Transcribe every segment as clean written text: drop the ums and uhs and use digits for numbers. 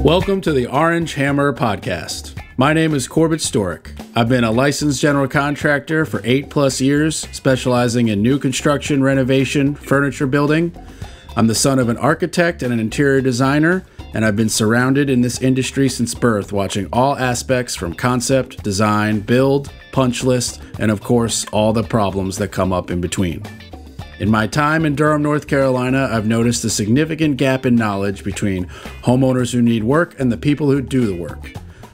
Welcome to the Orange Hammer Podcast. My name is Corbett Storick. I've been a licensed general contractor for 8+ years, specializing in new construction, renovation, furniture building. I'm the son of an architect and an interior designer, and I've been surrounded in this industry since birth, watching all aspects from concept, design, build, punch list, and of course, all the problems that come up in between. In my time in Durham, North Carolina, I've noticed a significant gap in knowledge between homeowners who need work and the people who do the work.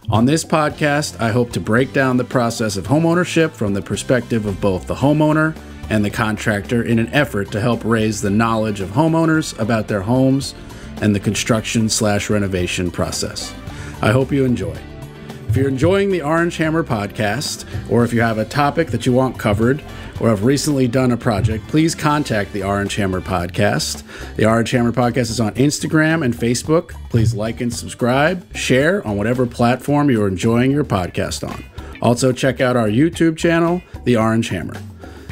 On this podcast, I hope to break down the process of homeownership from the perspective of both the homeowner and the contractor in an effort to help raise the knowledge of homeowners about their homes and the construction/renovation process. I hope you enjoy. If you're enjoying the Orange Hammer Podcast, or if you have a topic that you want covered, or have recently done a project, please contact the Orange Hammer Podcast. The Orange Hammer Podcast is on Instagram and Facebook. Please like and subscribe, share on whatever platform you're enjoying your podcast on. Also, check out our YouTube channel, The Orange Hammer.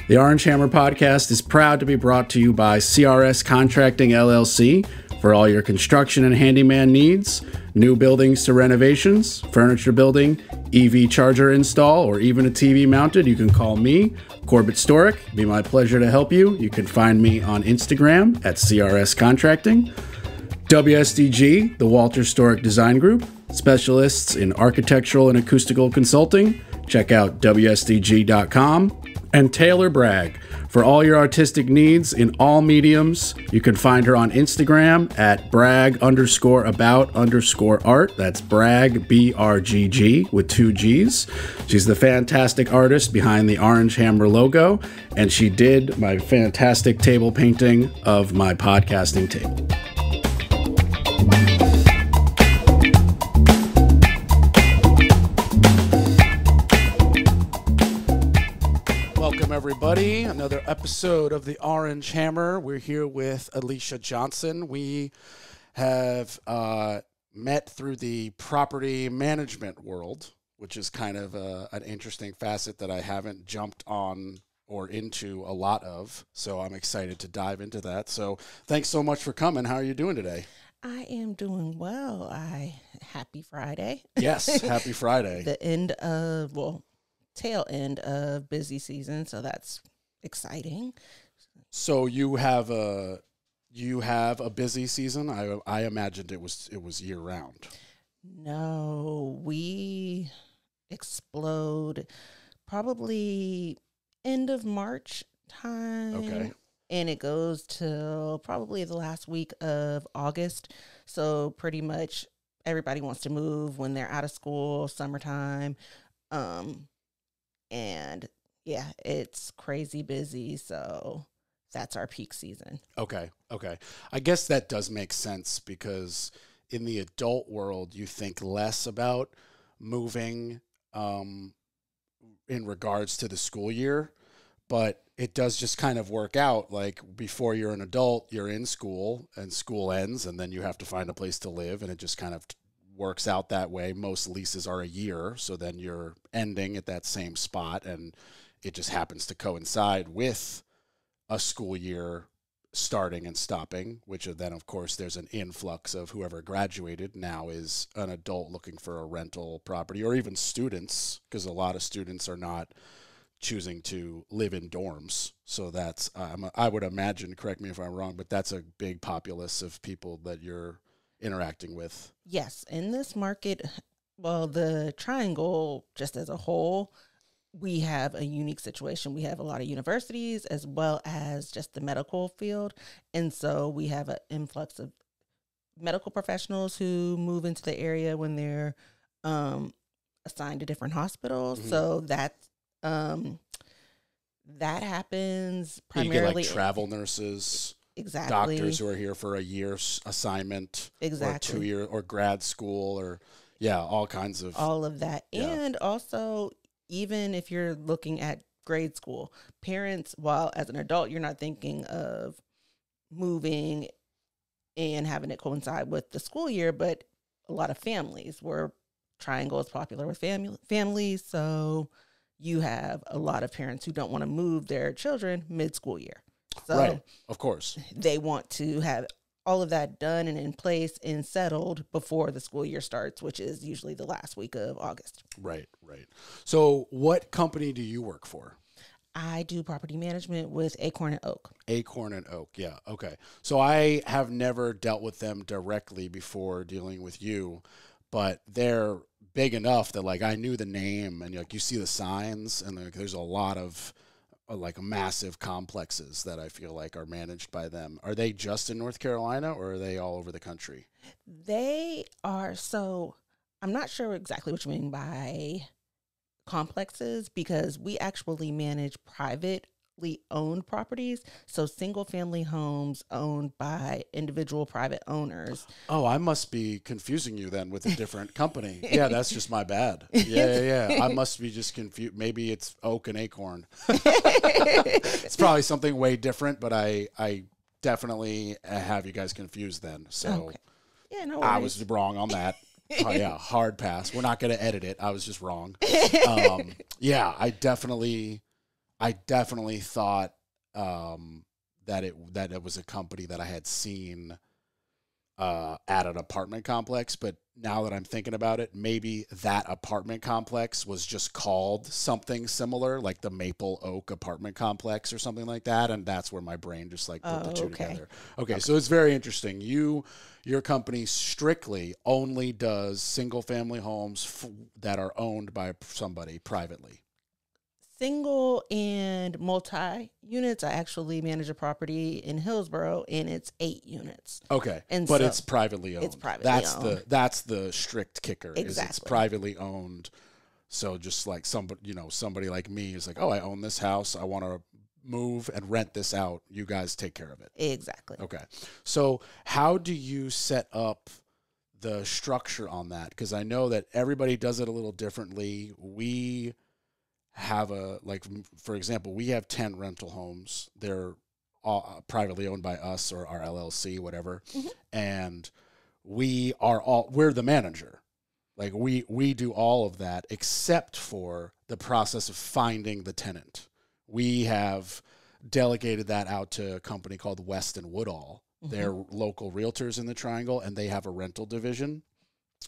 The Orange Hammer Podcast is proud to be brought to you by CRS Contracting LLC for all your construction and handyman needs, new buildings to renovations, furniture building, EV charger install, or even a TV mounted. You can call me, Corbett Storick. It'd be my pleasure to help you. You can find me on Instagram at CRS Contracting. WSDG, the Walter Storick Design Group, specialists in architectural and acoustical consulting. Check out WSDG.com. And Taylor Bragg, for all your artistic needs in all mediums. You can find her on Instagram at brag_about_art. That's brag, BRGG, with 2 G's. She's the fantastic artist behind the Orange Hammer logo, and she did my fantastic table painting of my podcasting table. Welcome, everybody. Another episode of the Orange Hammer. We're here with Ellyssia Johnson. We have met through the property management world, which is kind of an interesting facet that I haven't jumped on or into a lot of. So I'm excited to dive into that. So thanks so much for coming. How are you doing today? I am doing well. Happy Friday. Yes, happy Friday. The end of, tail end of busy season, so that's exciting. So you have a busy season? I imagined it was year round. No, we explode probably end of March time. Okay. And it goes till probably the last week of August. So pretty much everybody wants to move when they're out of school, summertime. And yeah, it's crazy busy. So that's our peak season. Okay. I guess that does make sense because in the adult world, you think less about moving in regards to the school year, but it does just kind of work out. Like before you're an adult, you're in school and school ends and then you have to find a place to live, and it just kind of works out that way. Most leases are a year, so then you're ending at that same spot, and it just happens to coincide with a school year starting and stopping, which then, of course, there's an influx of whoever graduated now is an adult looking for a rental property, or even students, because a lot of students are not choosing to live in dorms. So that's, I would imagine, correct me if I'm wrong, but that's a big populace of people that you're interacting with. Yes, in this market, the Triangle just as a whole, we have a unique situation. We have a lot of universities as well as just the medical field, and so we have an influx of medical professionals who move into the area when they're assigned to different hospitals. Mm-hmm. So that happens primarily. You get like travel nurses. Exactly. Doctors who are here for a year's assignment. Exactly. Or 2 year or grad school, or all kinds of. All of that. Yeah. And also, even if you're looking at grade school, parents, while as an adult, you're not thinking of moving and having it coincide with the school year, but a lot of families where Triangle is popular with families. So you have a lot of parents who don't want to move their children mid-school year. So right, of course. They want to have all of that done and in place and settled before the school year starts, which is usually the last week of August. Right. So what company do you work for? I do property management with Acorn and Oak. Acorn and Oak. Yeah. Okay. So I have never dealt with them directly before dealing with you, but they're big enough that like I knew the name, and like you see the signs, and like there's a lot of like massive complexes that I feel like are managed by them. Are they just in North Carolina, or are they all over the country? They are. So I'm not sure exactly what you mean by complexes, because we actually manage privately owned properties. So single family homes owned by individual private owners. Oh, I must be confusing you then with a different company. Yeah, that's just my bad. Yeah. I must be just confused. Maybe it's Oak and Acorn. It's probably something way different, but I definitely have you guys confused then. So Okay. Yeah, no worries. I was wrong on that. Oh, yeah, hard pass. We're not going to edit it. I was just wrong. Yeah, I definitely thought that it was a company that I had seen at an apartment complex. But now that I'm thinking about it, maybe that apartment complex was just called something similar, like the Maple Oak apartment complex or something like that. And that's where my brain just like put the two together. Okay, so it's very interesting. Your company strictly only does single family homes that are owned by somebody privately. Single and multi units. I actually manage a property in Hillsborough, and it's 8 units. Okay, and but so it's privately owned. It's privately owned. That's the strict kicker. Exactly. Is it's privately owned. So just like somebody like me is like, oh, I own this house. I want to move and rent this out. You guys take care of it. Exactly. Okay. So how do you set up the structure on that? Because I know that everybody does it a little differently. We have for example, we have 10 rental homes. They're all privately owned by us or our LLC, whatever. Mm-hmm. And we're the manager. Like we do all of that except for the process of finding the tenant. We have delegated that out to a company called West and Woodall. Mm-hmm. They're local realtors in the Triangle, and they have a rental division.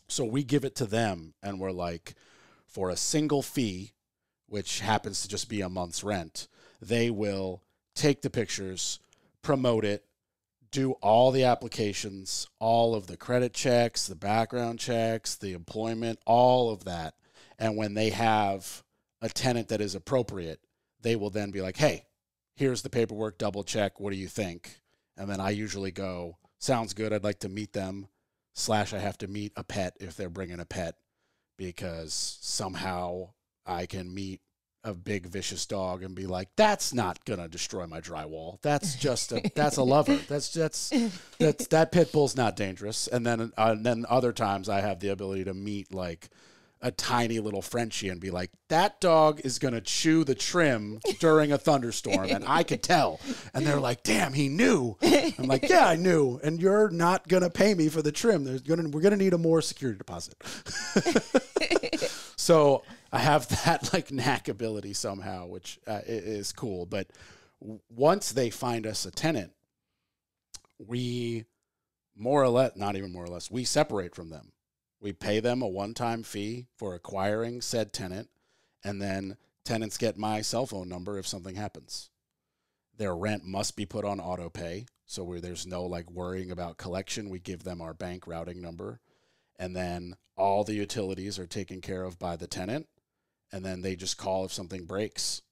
So we give it to them, and we're like, for a single fee, which happens to just be a month's rent, they will take the pictures, promote it, do all the applications, all of the credit checks, the background checks, the employment, all of that. And when they have a tenant that is appropriate, they will then be like, hey, here's the paperwork, double check, what do you think? And then I usually go, sounds good, I'd like to meet them, / I have to meet a pet if they're bringing a pet, because somehow I can meet a big vicious dog and be like, that's not gonna destroy my drywall. That's just that's a lover. That pit bull's not dangerous. And then other times I have the ability to meet like a tiny little Frenchie and be like, that dog is gonna chew the trim during a thunderstorm, and I could tell. And they're like, damn, he knew. I'm like, yeah, I knew. And you're not gonna pay me for the trim. We're gonna need a more security deposit. So I have that like knack ability somehow, which is cool. But once they find us a tenant, we we separate from them. We pay them a one-time fee for acquiring said tenant, and then tenants get my cell phone number if something happens. Their rent must be put on auto pay, so where there's no like worrying about collection. We give them our bank routing number, and then all the utilities are taken care of by the tenant. And then they just call if something breaks,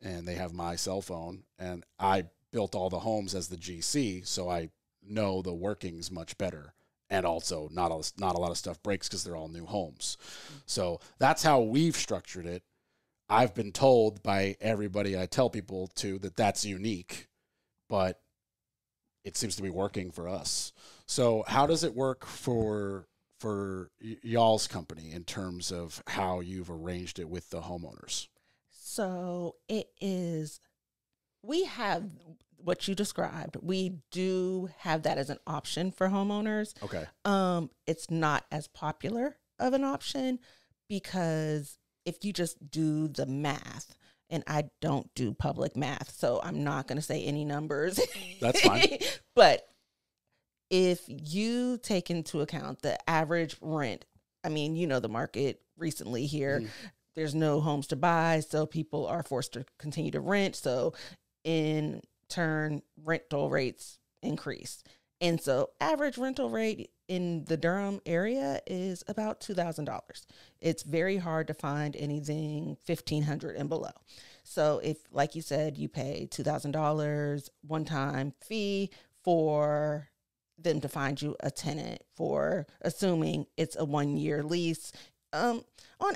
and they have my cell phone. And I built all the homes as the GC, so I know the workings much better. And also not a lot of stuff breaks because they're all new homes. So that's how we've structured it. I've been told by everybody I tell people to that that's unique, but it seems to be working for us. So how does it work for y'all's company in terms of how you've arranged it with the homeowners? So we have what you described. We do have that as an option for homeowners. Okay. It's not as popular of an option because if you just do the math, and I don't do public math, so I'm not going to say any numbers. That's fine. But if you take into account the average rent, I mean, you know, the market recently here, there's no homes to buy, so people are forced to continue to rent. So in turn, rental rates increase. And so average rental rate in the Durham area is about $2,000. It's very hard to find anything $1,500 and below. So if, like you said, you pay $2,000 one-time fee for them to find you a tenant, for assuming it's a 1-year lease, on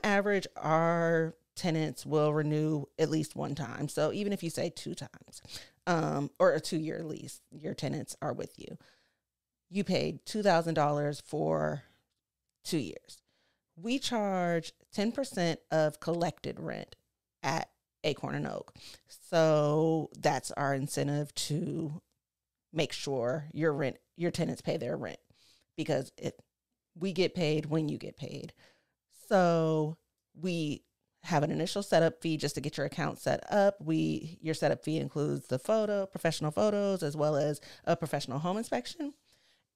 average, our tenants will renew at least one time. So even if you say 2 times, or a 2-year lease, your tenants are with you. You paid $2,000 for 2 years. We charge 10% of collected rent at Acorn and Oak. So that's our incentive to make sure your tenants pay their rent, because we get paid when you get paid. So we have an initial setup fee just to get your account set up. Your setup fee includes the professional photos, as well as a professional home inspection.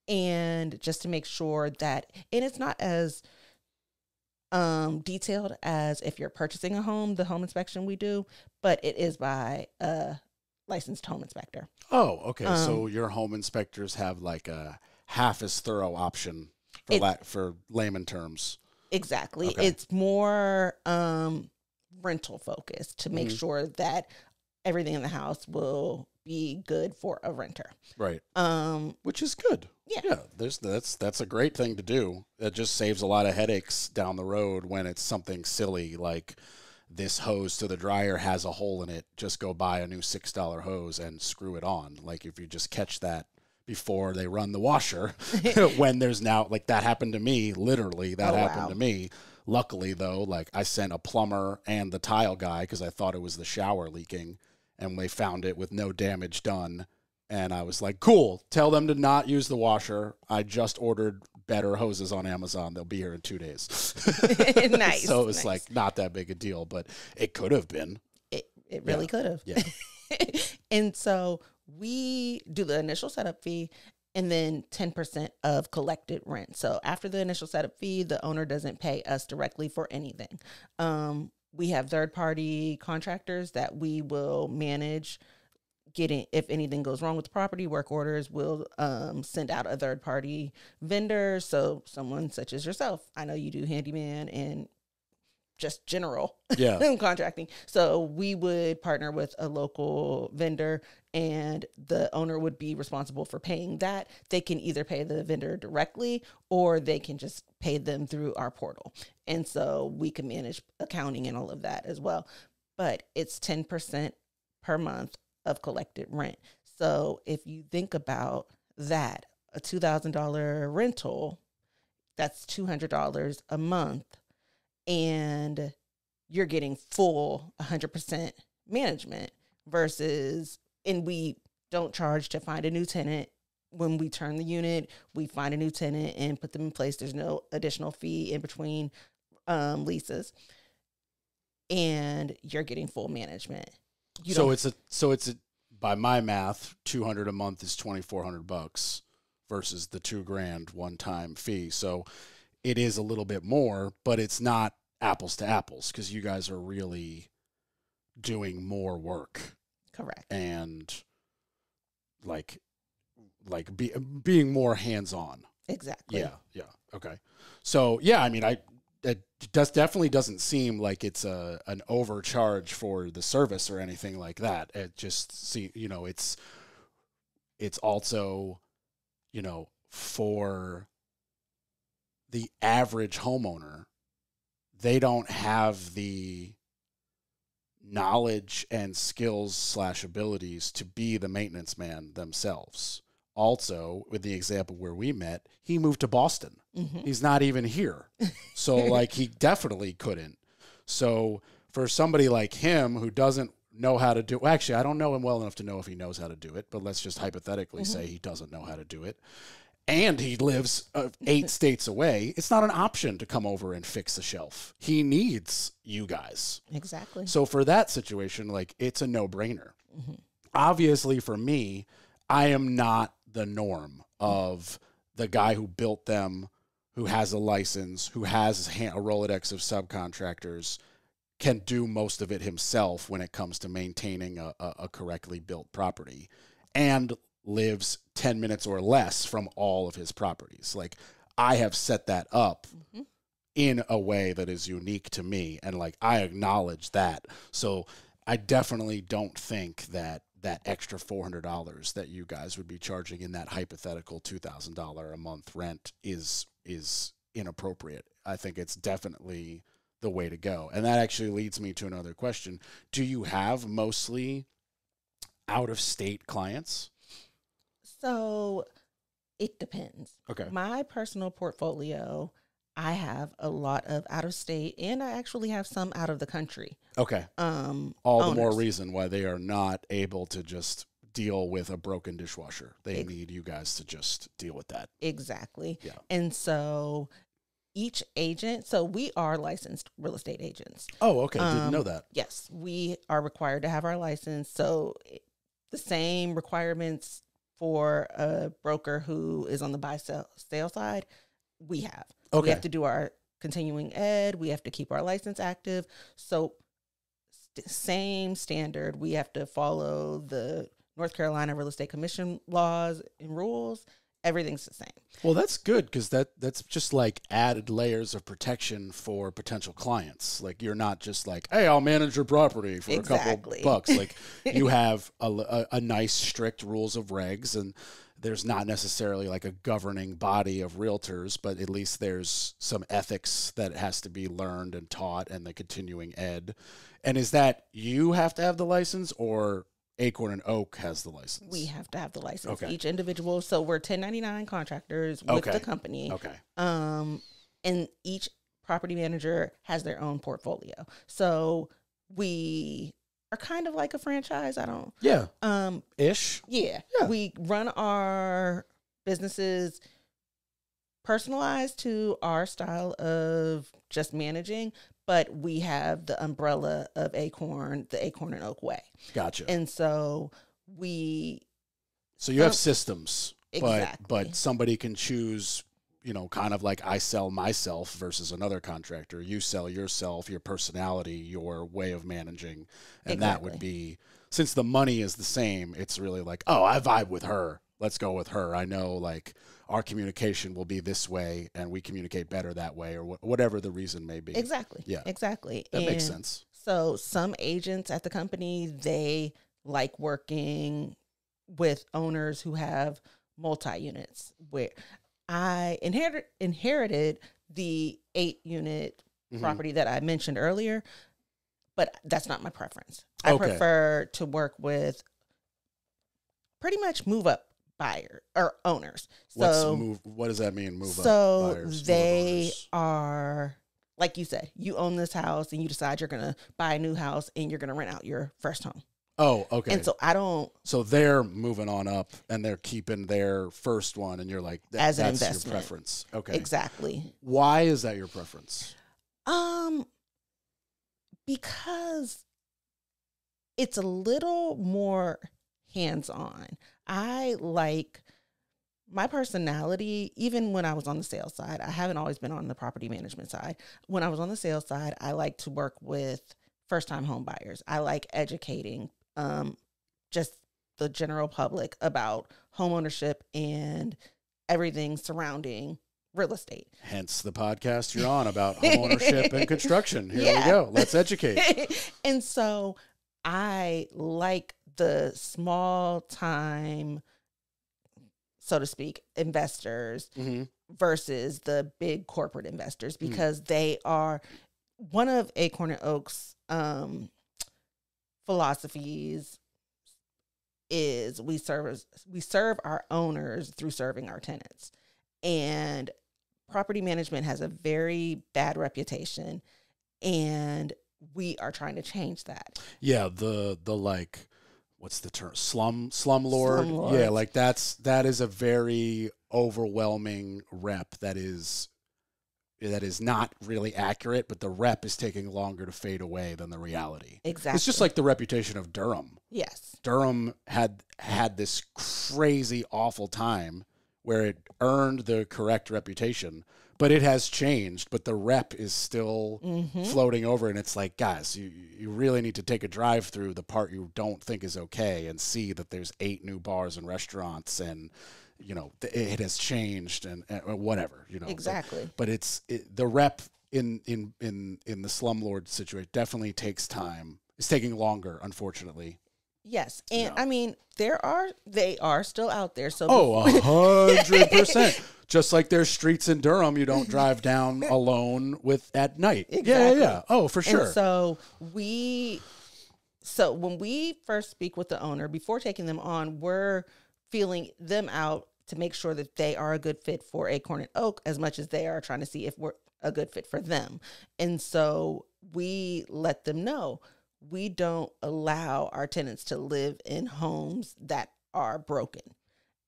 And just to make sure that, and it's not as detailed as if you're purchasing a home, the home inspection we do, but it is by a licensed home inspector. Oh, okay. So your home inspectors have like a half as thorough option for layman terms. Exactly. Okay. It's more rental focused to make sure that everything in the house will be good for a renter. Right. Which is good. Yeah. That's a great thing to do. That just saves a lot of headaches down the road when it's something silly like this hose to the dryer has a hole in it. Just go buy a new $6 hose and screw it on. Like if you just catch that before they run the washer, when there's now, like that happened to me, literally that happened to me. Luckily though, like I sent a plumber and the tile guy because I thought it was the shower leaking, and they found it with no damage done. And I was like, cool, tell them to not use the washer. I just ordered better hoses on Amazon. They'll be here in 2 days. Nice. So it was like not that big a deal, but it could have been. It really could have. Yeah. And so we do the initial setup fee and then 10% of collected rent. So after the initial setup fee, the owner doesn't pay us directly for anything. We have third-party contractors that we will manage getting, if anything goes wrong with the property, work orders, we'll send out a third-party vendor. So someone such as yourself, I know you do handyman and just general contracting. So we would partner with a local vendor, and the owner would be responsible for paying that. They can either pay the vendor directly, or they can just pay them through our portal. And so we can manage accounting and all of that as well. But it's 10% per month of collected rent. So if you think about that, a $2,000 rental, that's $200 a month. And you're getting full 100% management versus, and we don't charge to find a new tenant. When we turn the unit, we find a new tenant and put them in place. There's no additional fee in between leases, and you're getting full management. So it's a by my math, $200 a month is $2,400 versus the $2,000 one-time fee. So it is a little bit more, but it's not apples to apples because you guys are really doing more work. Correct. And being more hands-on. Exactly. Yeah. Okay. So yeah, I mean, it definitely doesn't seem like it's an overcharge for the service or anything like that. It just it's also, for the average homeowner, they don't have the knowledge and skills / abilities to be the maintenance man themselves. Also, with the example where we met, he moved to Boston. Mm-hmm. He's not even here. So he definitely couldn't. So for somebody like him who doesn't know how to do, well, actually, I don't know him well enough to know if he knows how to do it, but let's just hypothetically say he doesn't know how to do it. And he lives 8 states away. It's not an option to come over and fix the shelf. He needs you guys. Exactly. So for that situation, it's a no-brainer. Mm-hmm. Obviously, for me, I am not the norm of the guy who built them, who has a license, who has a Rolodex of subcontractors, can do most of it himself when it comes to maintaining a correctly built property, and lives 10 minutes or less from all of his properties. Like, I have set that up in a way that is unique to me, and like, I acknowledge that. So I definitely don't think that extra $400 that you guys would be charging in that hypothetical $2,000 a month rent is inappropriate. I think it's definitely the way to go. And that actually leads me to another question. Do you have mostly out-of-state clients? So it depends. Okay. My personal portfolio, I have a lot of out-of-state, and I actually have some out of the country. Okay. All the more reason why they are not able to just deal with a broken dishwasher. They need you guys to just deal with that. Exactly. Yeah. And so each agent, so we are licensed real estate agents. Oh, okay. Didn't know that. Yes, we are required to have our license. So the same requirements for a broker who is on the buy-sell side, we have. Okay. We have to do our continuing ed. We have to keep our license active. So same standard. We have to follow the North Carolina Real Estate Commission laws and rules. Everything's the same. Well, that's good, because that's just like added layers of protection for potential clients. Like, you're not just like, hey, I'll manage your property for a couple bucks. Like, you have a nice, strict rules of regs, and there's not necessarily like a governing body of realtors, but at least there's some ethics that has to be learned and taught, and the continuing ed. And is that you have to have the license, or Acorn and Oak has the license? We have to have the license, each individual. So we're 1099 contractors with the company. Okay. And each property manager has their own portfolio. So we are kind of like a franchise. Ish. Yeah. We run our businesses personalized to our style of just managing, but we have the umbrella of the Acorn and Oak way. Gotcha. And so So you have systems, but somebody can choose, kind of like I sell myself versus another contractor. You sell yourself, your personality, your way of managing. And that would be, since the money is the same, it's really like, oh, I vibe with her. Let's go with her. I know, like, our communication will be this way, and we communicate better that way, or whatever the reason may be. Exactly. Yeah. Exactly. That makes sense. So some agents at the company, they like working with owners who have multi-units. Where I inherited the 8-unit property that I mentioned earlier, but that's not my preference. I prefer to work with pretty much move up buyer or owners. So what does that mean? Move up buyers. So they are, like you said, you own this house and you decide you're going to buy a new house and you're going to rent out your first home. Oh, okay. And so So they're moving on up and they're keeping their first one, and you're like, as an that's investment. Your preference. Okay. Exactly. Why is that your preference? Because it's a little more hands-on. I like my personality, even when I was on the sales side. I haven't always been on the property management side. When I was on the sales side, I like to work with first-time home buyers. I like educating just the general public about homeownership and everything surrounding real estate. Hence the podcast you're on about homeownership and construction. Here we go. Let's educate. And so I like the small time, so to speak, investors versus the big corporate investors, because they are one of Acorn and Oak's philosophies is we serve our owners through serving our tenants. And property management has a very bad reputation, and we are trying to change that. Yeah, the like, what's the term? Slum lord. Yeah, like that is a very overwhelming rep that is not really accurate, but the rep is taking longer to fade away than the reality. Exactly. It's just like the reputation of Durham. Yes. Durham had this crazy awful time where it earned the correct reputation, but it has changed, but the rep is still floating over. And it's like, guys, you really need to take a drive through the part you don't think is okay and see that there's 8 new bars and restaurants and, you know, it has changed and whatever, you know. Exactly. But the rep in the slumlord situation definitely takes time. It's taking longer, unfortunately. Yes. And I mean, they are still out there. So 100%. Just like there's streets in Durham you don't drive down alone at night. Exactly. Yeah. Oh, for sure. And so when we first speak with the owner, before taking them on, we're feeling them out to make sure that they are a good fit for Acorn and Oak as much as they are trying to see if we're a good fit for them. And so we let them know we don't allow our tenants to live in homes that are broken.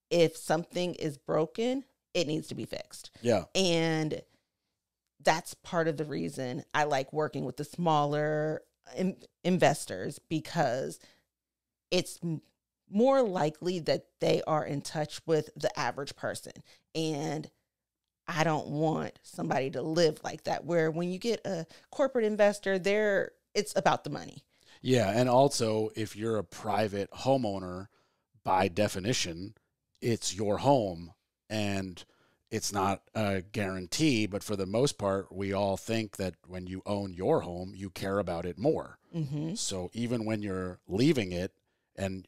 If something is broken, it needs to be fixed. Yeah. And that's part of the reason I like working with the smaller investors, because it's more likely that they are in touch with the average person. And I don't want somebody to live like that, where when you get a corporate investor, it's about the money. Yeah, and also if you're a private homeowner, by definition, it's your home, and it's not a guarantee, but for the most part, we all think that when you own your home, you care about it more. Mm-hmm. So even when you're leaving it, and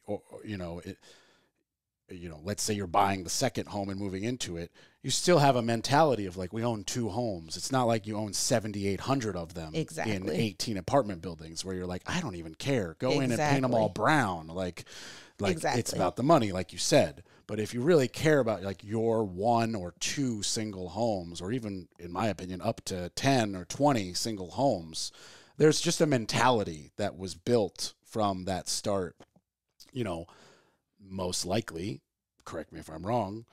let's say you're buying the second home and moving into it, you still have a mentality of like, we own 2 homes. It's not like you own 7,800 of them in 18 apartment buildings where you're like, I don't even care. Go in and paint them all brown. Like it's about the money, like you said. But if you really care about like your 1 or 2 single homes, or even, in my opinion, up to 10 or 20 single homes, there's just a mentality that was built from that start. You know, most likely, correct me if I'm wrong,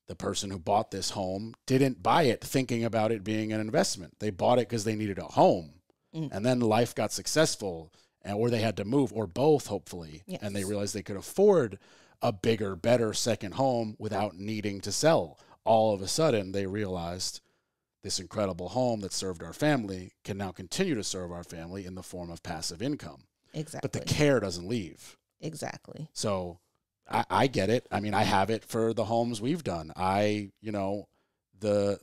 the person who bought this home didn't buy it thinking about it being an investment. They bought it because they needed a home. And then life got successful, or they had to move, or both, hopefully. Yes. And they realized they could afford a bigger, better second home without needing to sell. All of a sudden, they realized this incredible home that served our family can now continue to serve our family in the form of passive income. Exactly. But the care doesn't leave. Exactly. So I get it. I mean, I have it for the homes we've done. The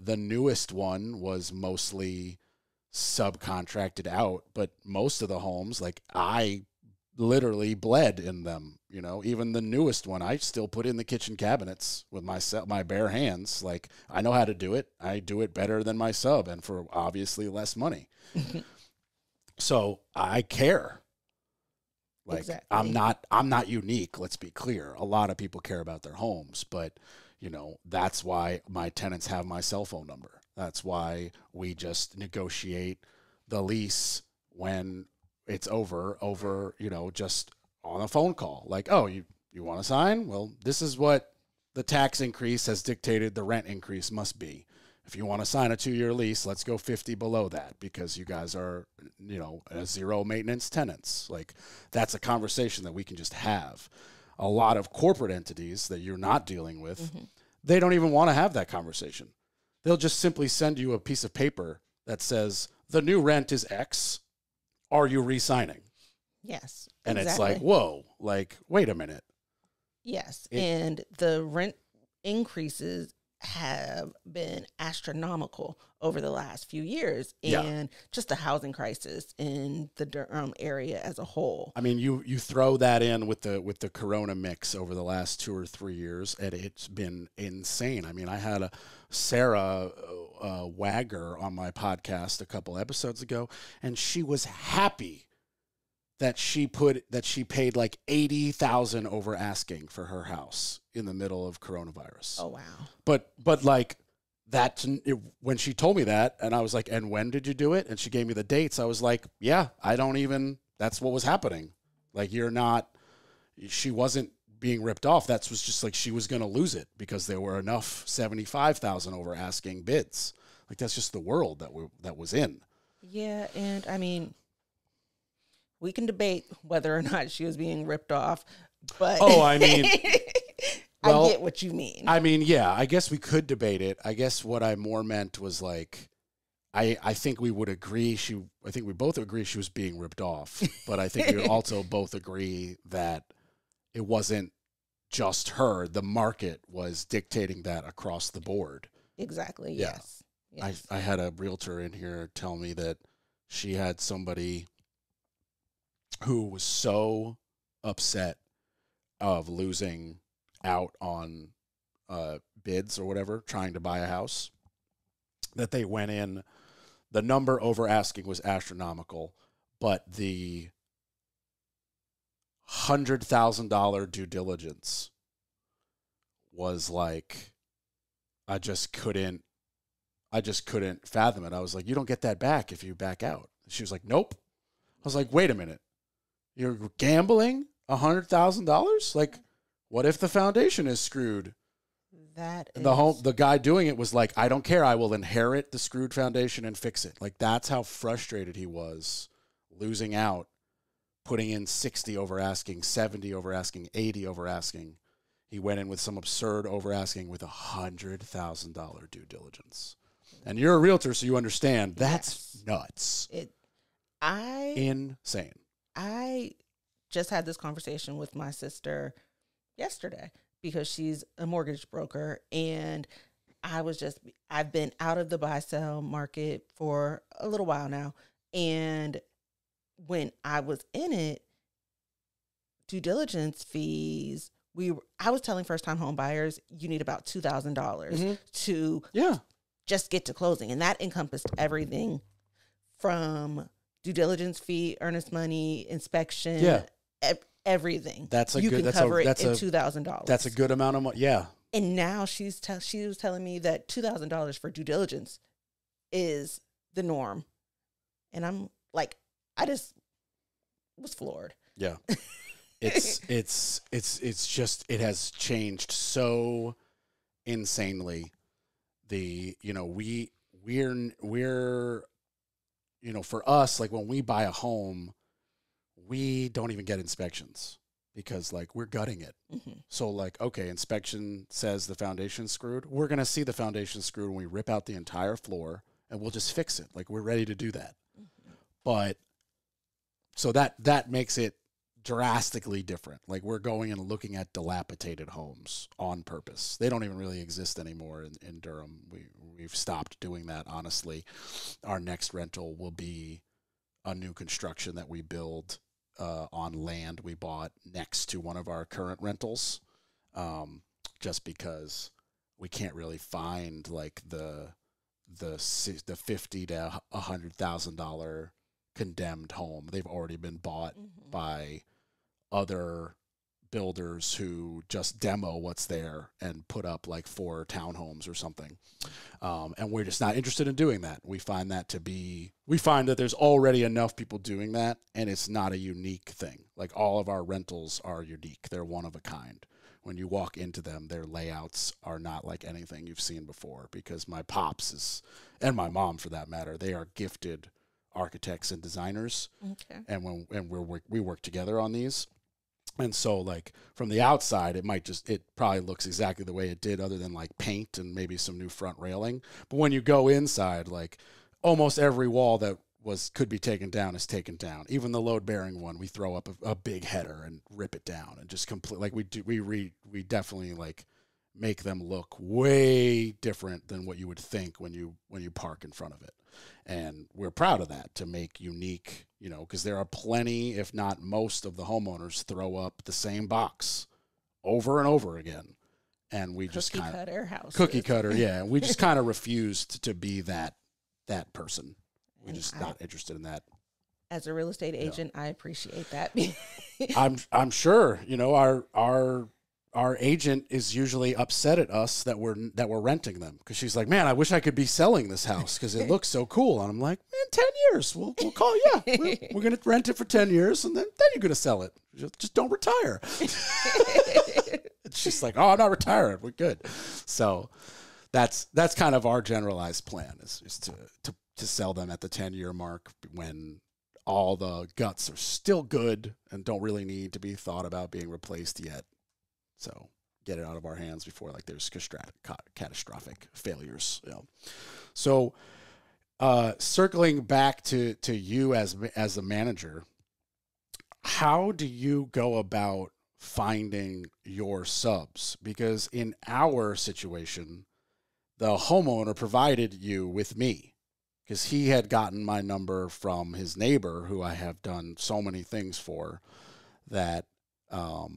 newest one was mostly subcontracted out, but most of the homes, like, I literally bled in them. You know, even the newest one, I still put in the kitchen cabinets with my bare hands. Like, I know how to do it. I do it better than my sub, and for obviously less money. So I care. Like, exactly. I'm not unique. Let's be clear. A lot of people care about their homes, but that's why my tenants have my cell phone number. That's why we just negotiate the lease when it's over, just on a phone call. Like, oh, you want to sign? Well, this is what the tax increase has dictated the rent increase must be. If you want to sign a 2-year lease, let's go 50 below that because you guys are, zero maintenance tenants. Like, that's a conversation that we can just have. A lot of corporate entities that you're not dealing with, they don't even want to have that conversation. They'll just simply send you a piece of paper that says, the new rent is X. Are you re-signing? Yes. And It's like, whoa, like, wait a minute. Yes. And the rent increases have been astronomical over the last few years, and just the housing crisis in the Durham area as a whole. I mean, you throw that in with the Corona mix over the last 2 or 3 years, and it's been insane. I mean, I had Sarah Wagger on my podcast a couple episodes ago, and she was happy that she paid like $80,000 over asking for her house in the middle of coronavirus. Oh, wow. But like that, when she told me that, and I was like, and when did you do it? And she gave me the dates. I was like, yeah, that's what was happening. Like, she wasn't being ripped off. That was just like, she was going to lose it because there were enough $75,000 over asking bids. Like, that's just the world that was in. Yeah. And I mean, we can debate whether or not she was being ripped off, but Well, I get what you mean. I mean, yeah, I guess we could debate it. I guess what I more meant was like, I think we would agree. I think we both agree she was being ripped off, but I think we would also both agree that it wasn't just her. The market was dictating that across the board. Exactly. Yeah. Yes. I had a realtor in here tell me that she had somebody who was so upset of losing out on bids or whatever, trying to buy a house, that they went in. The number over asking was astronomical, but the $100,000 due diligence was like, I just couldn't fathom it. I was like, you don't get that back if you back out. She was like, nope. I was like, wait a minute. You're gambling $100,000? Like, what if the foundation is screwed? The guy doing it was like, I don't care. I will inherit the screwed foundation and fix it. Like, that's how frustrated he was, losing out, putting in 60 over asking, 70 over asking, 80 over asking. He went in with some absurd over asking with $100,000 due diligence. And you're a realtor, so you understand that's nuts. Insane. I just had this conversation with my sister yesterday because she's a mortgage broker, and I've been out of the buy-sell market for a little while now. And when I was in it, due diligence fees, I was telling first-time home buyers, you need about $2,000 to just get to closing. And that encompassed everything from due diligence fee, earnest money, inspection, everything. You can cover it in $2,000. That's a good amount of money. Yeah. And now she was telling me that $2,000 for due diligence is the norm. And I'm like, I just was floored. Yeah. It's just, it has changed so insanely. We're for us, like when we buy a home, we don't even get inspections because like we're gutting it. Mm-hmm. So like, okay, inspection says the foundation's screwed. We're going to see the foundation screwed when we rip out the entire floor and we'll just fix it. Like we're ready to do that. Mm-hmm. But so that makes it drastically different. Like we're going and looking at dilapidated homes on purpose. They don't even really exist anymore in Durham. We've stopped doing that, honestly. Our next rental will be a new construction that we build on land we bought next to one of our current rentals, just because we can't really find like the $50,000 to $100,000 condemned home. They've already been bought by other builders who just demo what's there and put up like 4 townhomes or something. And we're just not interested in doing that. We find that there's already enough people doing that, and it's not a unique thing. Like all of our rentals are unique. They're one of a kind. When you walk into them, their layouts are not like anything you've seen before, because my pops and my mom for that matter, they are gifted architects and designers. Okay. And we work together on these. And so like from the outside, it probably looks exactly the way it did, other than like paint and maybe some new front railing. But when you go inside, like almost every wall that could be taken down is taken down. Even the load bearing one, we throw up a big header and rip it down and just complete, like we definitely like make them look way different than what you would think when you park in front of it. And we're proud of that, to make unique, because there are plenty, if not most of the homeowners throw up the same box over and over again. And we just kind of cookie cutter. Yeah. We just kind of refused to be that person. We're just not interested in that. As a real estate agent, I appreciate that. I'm sure, our agent is usually upset at us that we're renting them, because she's like, man, I wish I could be selling this house because it looks so cool. And I'm like, man, 10 years. We'll call you. Yeah, we're going to rent it for 10 years and then you're going to sell it. Just don't retire. She's like, oh, I'm not retiring. We're good. So that's kind of our generalized plan is to sell them at the 10-year mark when all the guts are still good and don't really need to be thought about being replaced yet. So get it out of our hands before like there's catastrophic failures. So circling back to you as a manager, how do you go about finding your subs? Because in our situation, the homeowner provided you with me because he had gotten my number from his neighbor, who I have done so many things for, that I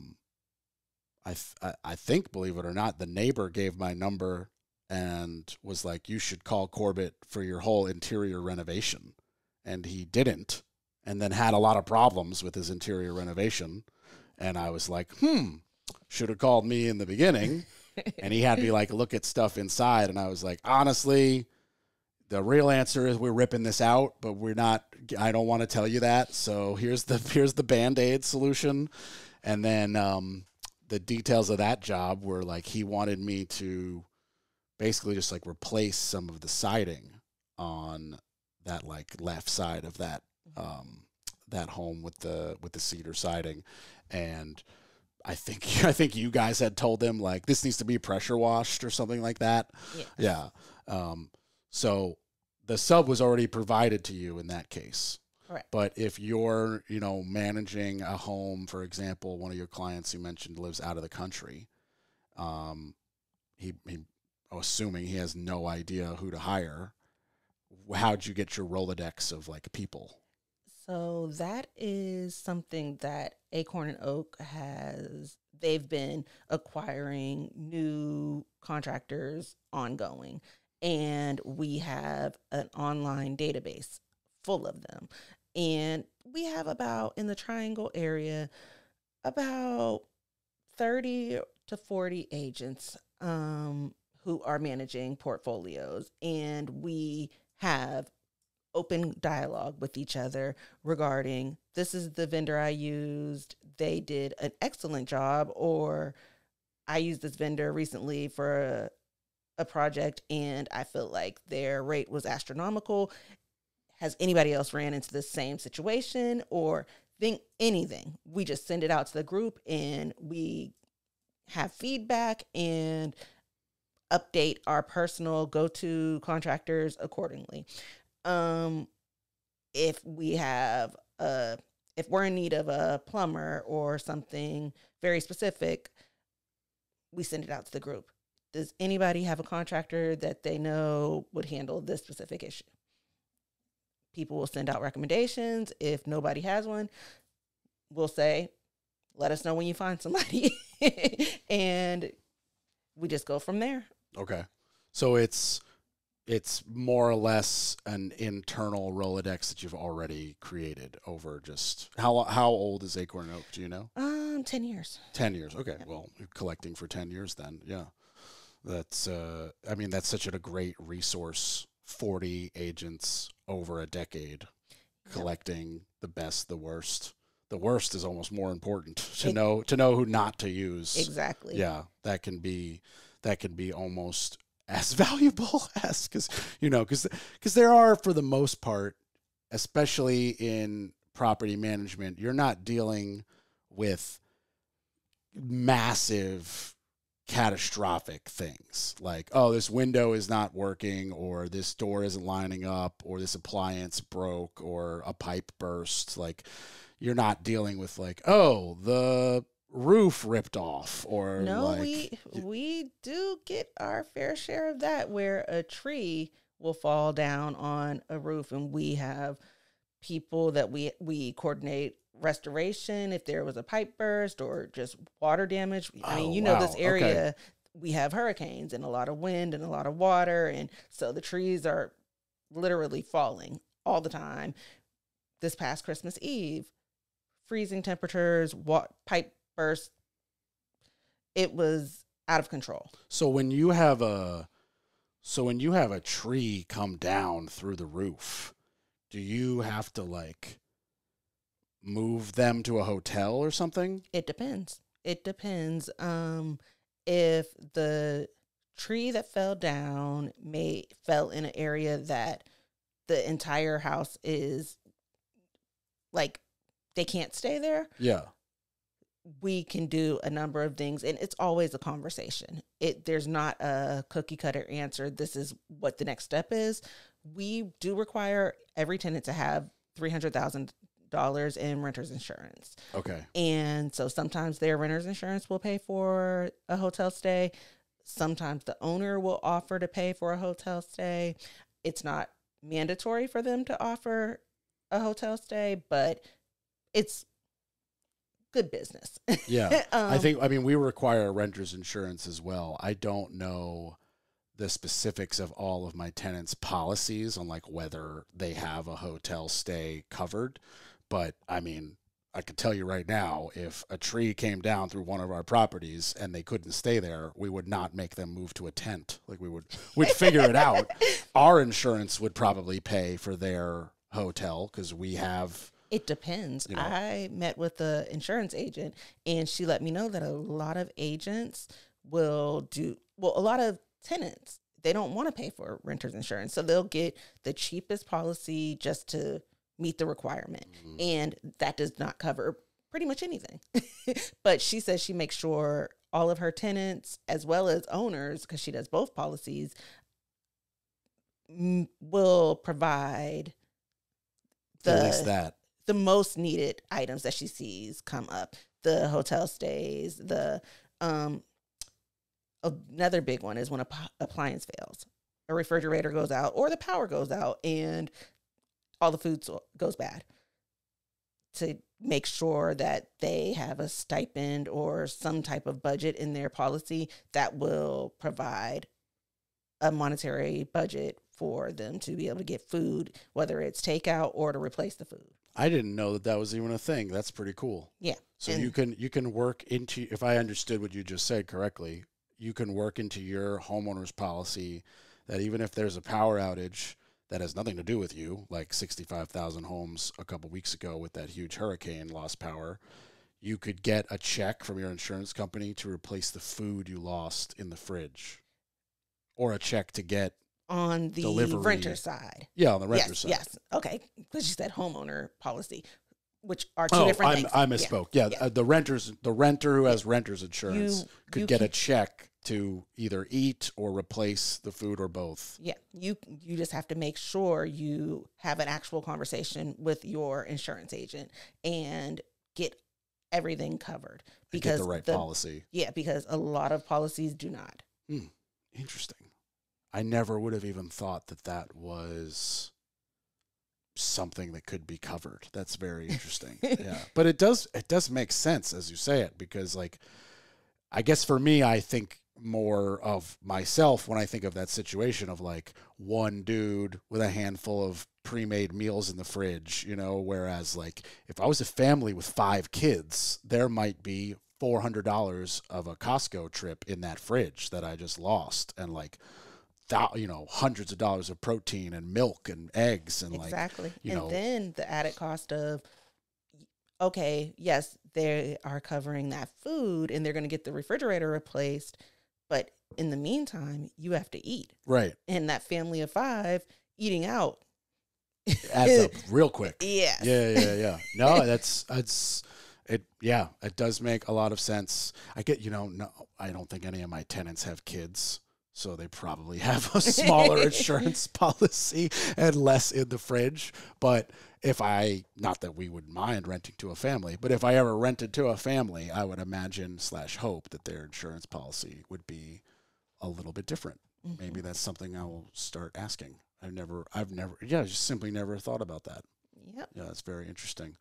think, believe it or not, the neighbor gave my number and was like, you should call Corbett for your whole interior renovation. And he didn't, and then had a lot of problems with his interior renovation. And I was like, should have called me in the beginning. And he had me like look at stuff inside. And I was like, honestly, the real answer is we're ripping this out, but we're not, I don't want to tell you that. So here's the Band-Aid solution. And then the details of that job were like, he wanted me to basically just like replace some of the siding on that like left side of that that home with the cedar siding. And I think you guys had told him like this needs to be pressure washed or something like that. Yeah. So the sub was already provided to you in that case. Correct. But if you're, managing a home, for example, one of your clients you mentioned lives out of the country, he assuming he has no idea who to hire, how'd you get your Rolodex of like people? So that is something that Acorn and Oak they've been acquiring new contractors ongoing. And we have an online database full of them. And we have in the Triangle area, about 30 to 40 agents who are managing portfolios. And we have open dialogue with each other regarding, this is the vendor I used, they did an excellent job, or I used this vendor recently for a project and I feel like their rate was astronomical. Has anybody else ran into the same situation or think anything? We just send it out to the group and we have feedback and update our personal go-to contractors accordingly. If we're in need of a plumber or something very specific, we send it out to the group. Does anybody have a contractor that they know would handle this specific issue? People will send out recommendations. If nobody has one, we'll say, let us know when you find somebody. And we just go from there. Okay. So it's more or less an internal Rolodex that you've already created over just how old is Acorn and Oak? Do you know? 10 years. 10 years. Okay. Yeah. Well, you're collecting for 10 years then. Yeah. That's, that's such a great resource. 40 agents over a decade collecting the best, the worst. The worst is almost more important to know who not to use. Exactly. Yeah. That can be almost as valuable as, because there are, for the most part, especially in property management, you're not dealing with massive catastrophic things like, oh, this window is not working, or this door isn't lining up, or this appliance broke, or a pipe burst. Like, you're not dealing with like, oh, the roof ripped off, or no, like, we do get our fair share of that, where a tree will fall down on a roof, and we have people that we coordinate restoration if there was a pipe burst or just water damage. I mean, wow. This area, we have hurricanes and a lot of wind and a lot of water, and so the trees are literally falling all the time. This past Christmas Eve, freezing temperatures, pipe burst. It was out of control. So when you have a tree come down through the roof, do you have to like move them to a hotel or something? It depends. If the tree that fell down fell in an area that the entire house is like, they can't stay there. Yeah. we can do a number of things, and it's always a conversation. There's not a cookie cutter answer. This is what the next step is. We do require every tenant to have $300,000 in renter's insurance. Okay. And so sometimes their renter's insurance will pay for a hotel stay. Sometimes the owner will offer to pay for a hotel stay. It's not mandatory for them to offer a hotel stay, but it's good business. Yeah. I mean, we require renter's insurance as well. I don't know the specifics of all of my tenants' policies on like whether they have a hotel stay covered. But I mean, I could tell you right now, if a tree came down through one of our properties and they couldn't stay there, we would not make them move to a tent. Like we'd figure it out. Our insurance would probably pay for their hotel because we have. It depends. You know. I met with the insurance agent, and she let me know that a lot of agents will a lot of tenants, they don't want to pay for renter's insurance. So they'll get the cheapest policy just to meet the requirement. Mm-hmm. And that does not cover pretty much anything. But she says she makes sure all of her tenants, as well as owners, because she does both policies, will provide at least that. The most needed items that she sees come up. The hotel stays, another big one is when appliance fails. A refrigerator goes out or the power goes out and all the food goes bad. To make sure that they have a stipend or some type of budget in their policy that will provide a monetary budget for them to be able to get food, whether it's takeout or to replace the food. I didn't know that was even a thing. That's pretty cool. Yeah. So you can work into, if I understood what you just said correctly, you can work into your homeowner's policy that even if there's a power outage that has nothing to do with you, like 65,000 homes a couple weeks ago with that huge hurricane lost power, you could get a check from your insurance company to replace the food you lost in the fridge, or a check to get on the delivery. Renter side. Yeah, on the renter side. Yes. Okay. Because you said homeowner policy, which are two different things. I misspoke. Yeah. The renter who has renter's insurance could get a check to either eat or replace the food or both. Yeah. You just have to make sure you have an actual conversation with your insurance agent and get everything covered. Because get the right policy. Yeah, because a lot of policies do not. Interesting. I never would have even thought that was something that could be covered. That's very interesting. Yeah. But it does make sense as you say it, because like, I guess for me, I think more of myself when I think of that situation of like one dude with a handful of pre-made meals in the fridge, you know, whereas like if I was a family with 5 kids, there might be $400 of a Costco trip in that fridge that I just lost, and like, hundreds of dollars of protein and milk and eggs and exactly. Then the added cost of, okay, yes, they are covering that food and they're going to get the refrigerator replaced, but in the meantime, you have to eat. Right. And that family of 5 eating out adds up real quick. Yes. Yeah. No, it does make a lot of sense. I get, no, I don't think any of my tenants have kids, so they probably have a smaller insurance policy and less in the fridge. But not that we would mind renting to a family, but if I ever rented to a family, I would imagine / hope that their insurance policy would be a little bit different. Mm-hmm. Maybe that's something I will start asking. Just simply never thought about that. Yep. Yeah, that's very interesting.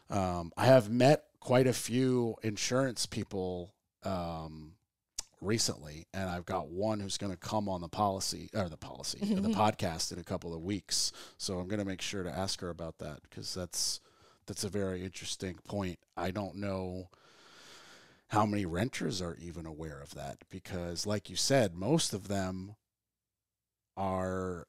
I have met quite a few insurance people recently, and I've got one who's going to come on the podcast in a couple of weeks. So I'm going to make sure to ask her about that, because that's a very interesting point. I don't know how many renters are even aware of that, because like you said, most of them are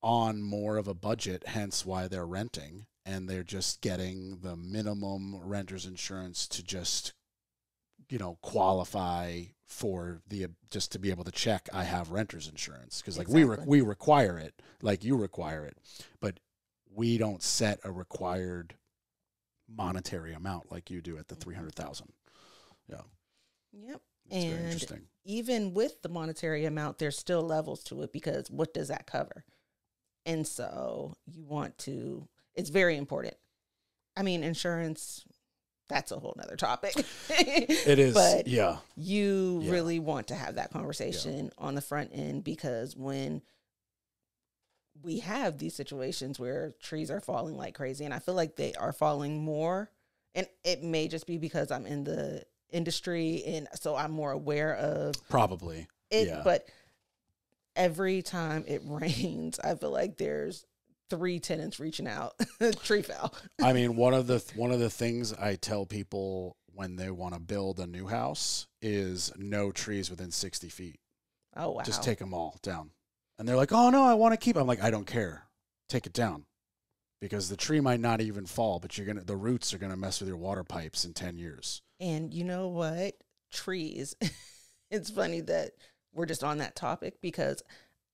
on more of a budget, hence why they're renting, and they're just getting the minimum renter's insurance to just qualify for just to be able to check I have renter's insurance, because like exactly. we require it, like you require it, but we don't set a required monetary amount like you do at the 300,000. Yeah. Yep. It's very And interesting. even with the monetary amount, there's still levels to it, because what does that cover? And so you want to, it's very important. I mean, insurance, that's a whole nother topic. It is. But yeah. you really want to have that conversation on the front end, because when we have these situations where trees are falling like crazy, and I feel like they are falling more, and it may just be because I'm in the industry and so I'm more aware of probably it, yeah. But every time it rains, I feel like there's 3 tenants reaching out. Tree fell. I mean, one of the things I tell people when they want to build a new house is no trees within 60 feet. Oh, wow. Just take them all down. And they're like, oh, no, I want to keep it. I'm like, I don't care. Take it down. Because the tree might not even fall, but the roots are going to mess with your water pipes in 10 years. And you know what? Trees. It's funny that we're just on that topic, because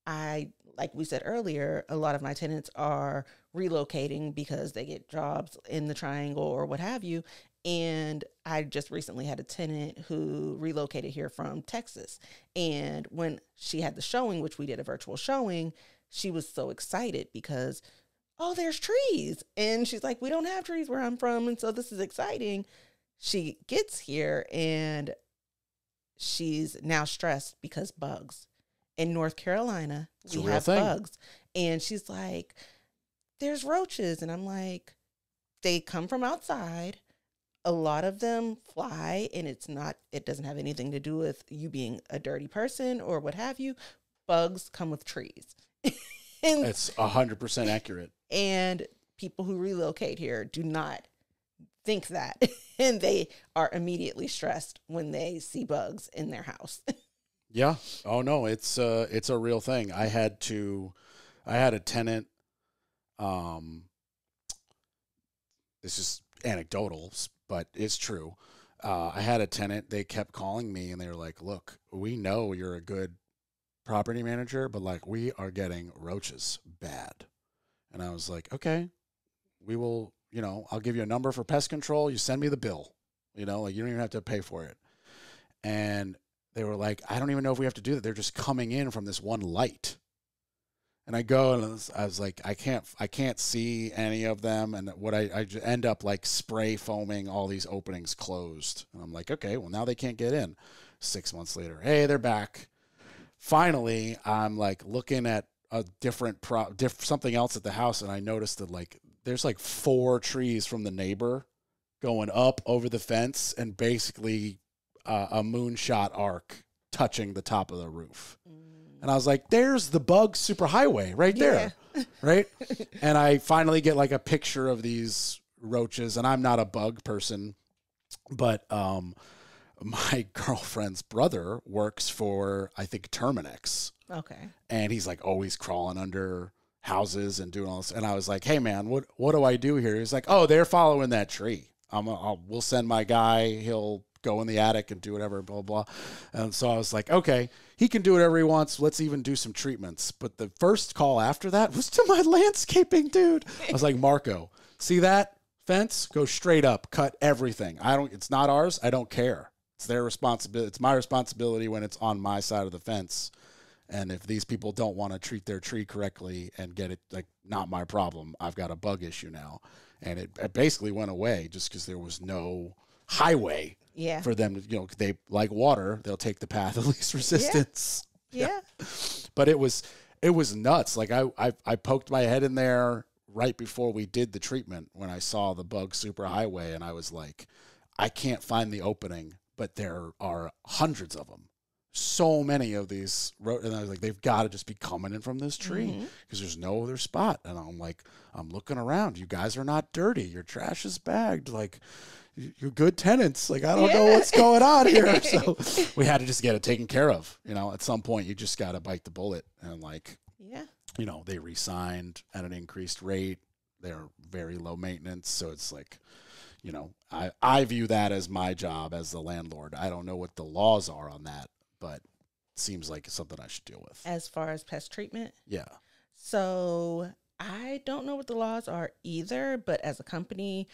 like we said earlier, a lot of my tenants are relocating because they get jobs in the Triangle or what have you. And I just recently had a tenant who relocated here from Texas. And when she had the showing, which we did a virtual showing, she was so excited because, oh, there's trees. And she's like, we don't have trees where I'm from. And so this is exciting. She gets here and she's now stressed because bugs. In North Carolina, we have bugs. And she's like, there's roaches. And I'm like, they come from outside. A lot of them fly, and it doesn't have anything to do with you being a dirty person or what have you. Bugs come with trees. It's 100% accurate. And people who relocate here do not think that. And they are immediately stressed when they see bugs in their house. Yeah. Oh no, it's a real thing. I had a tenant, this is anecdotal, but it's true. I had a tenant, they kept calling me and they were like, look, we know you're a good property manager, but like we are getting roaches bad. And I was like, okay, we will, I'll give you a number for pest control. You send me the bill, like you don't even have to pay for it. And they were like, I don't even know if we have to do that. They're just coming in from this one light. And I go and I was like, I can't see any of them. And what I end up like spray foaming all these openings closed. And I'm like, okay, well now they can't get in. 6 months later, hey, they're back. Finally, I'm like looking at a different something else at the house. And I noticed that like, there's like 4 trees from the neighbor going up over the fence and basically a moonshot arc touching the top of the roof. And I was like, there's the bug superhighway right there. Right. And I finally get like a picture of these roaches, and I'm not a bug person, but my girlfriend's brother works for, I think, Terminix. Okay. And he's like always crawling under houses and doing all this. And I was like, hey man, what do I do here? He's like, oh, they're following that tree. We'll send my guy. He'll go in the attic and do whatever, blah, blah. And so I was like, okay, he can do whatever he wants. Let's even do some treatments. But the first call after that was to my landscaping dude. I was like, Marco, see that fence? Go straight up, cut everything. It's not ours. I don't care. It's their responsibility. It's my responsibility when it's on my side of the fence. And if these people don't want to treat their tree correctly and get it, like, not my problem. I've got a bug issue now. And it basically went away just because there was no highway for them to, they like water, they'll take the path of least resistance. Yeah. But it was nuts. Like I poked my head in there right before we did the treatment when I saw the bug superhighway, and I was like, I can't find the opening, but there are hundreds of them. So many of these, and I was like, they've got to just be coming in from this tree because there's no other spot. And I'm like, I'm looking around. You guys are not dirty. Your trash is bagged. Like, you're good tenants. Like, I don't know what's going on here. So we had to just get it taken care of. At some point, you just got to bite the bullet. And like, they re-signed at an increased rate. They're very low maintenance. So it's like, I view that as my job as the landlord. I don't know what the laws are on that, but it seems like it's something I should deal with. As far as pest treatment? Yeah. So I don't know what the laws are either, but as a company,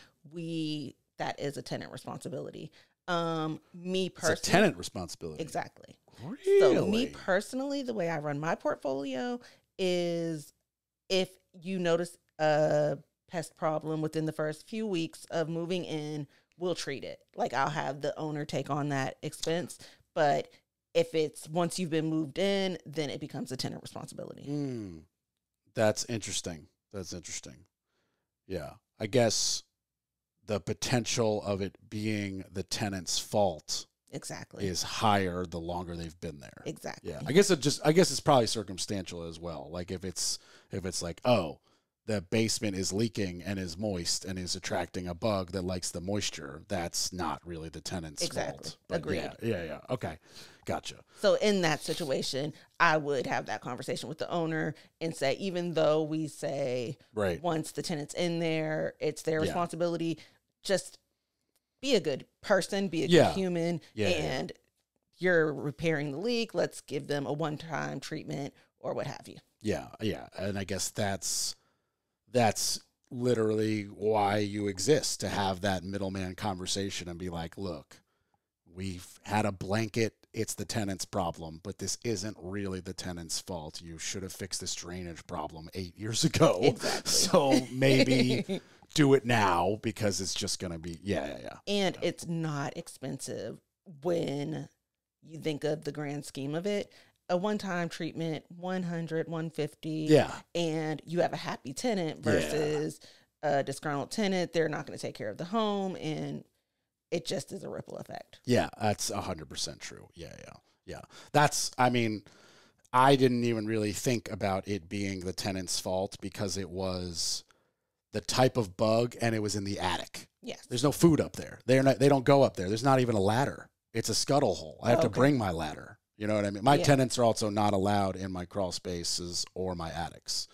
that is a tenant responsibility. Me personally, It's a tenant responsibility. exactly. Really? So me personally, the way I run my portfolio is if you notice a pest problem within the first few weeks of moving in, we'll treat it. Like I'll have the owner take on that expense. But if it's once you've been moved in, then it becomes a tenant responsibility. That's interesting. That's interesting. Yeah. I guess the potential of it being the tenant's fault Exactly. is higher the longer they've been there. Exactly. Yeah. I guess it's probably circumstantial as well. Like if it's like, oh, the basement is leaking and is moist and is attracting a bug that likes the moisture, that's not really the tenant's fault. But Agreed. Yeah. Okay. Gotcha. So in that situation, I would have that conversation with the owner and say, even though we say Right. once the tenant's in there, it's their responsibility, just be a good person, be a good human, and you're repairing the leak. Let's give them a one-time treatment or what have you. Yeah. And I guess that's literally why you exist, to have that middleman conversation and be like, look, we've had a blanket, it's the tenant's problem, but this isn't really the tenant's fault. You should have fixed this drainage problem 8 years ago. Exactly. So maybe do it now, because it's just going to be, And it's not expensive when you think of the grand scheme of it. A one-time treatment, 100, 150. Yeah. And you have a happy tenant versus a disgruntled tenant. They're not going to take care of the home, and it just is a ripple effect. Yeah, that's 100% true. Yeah. I didn't even really think about it being the tenant's fault because it was the type of bug and it was in the attic. Yes. There's no food up there. They don't go up there. There's not even a ladder. It's a scuttle hole. I have to bring my ladder. You know what I mean? My tenants are also not allowed in my crawl spaces or my attics.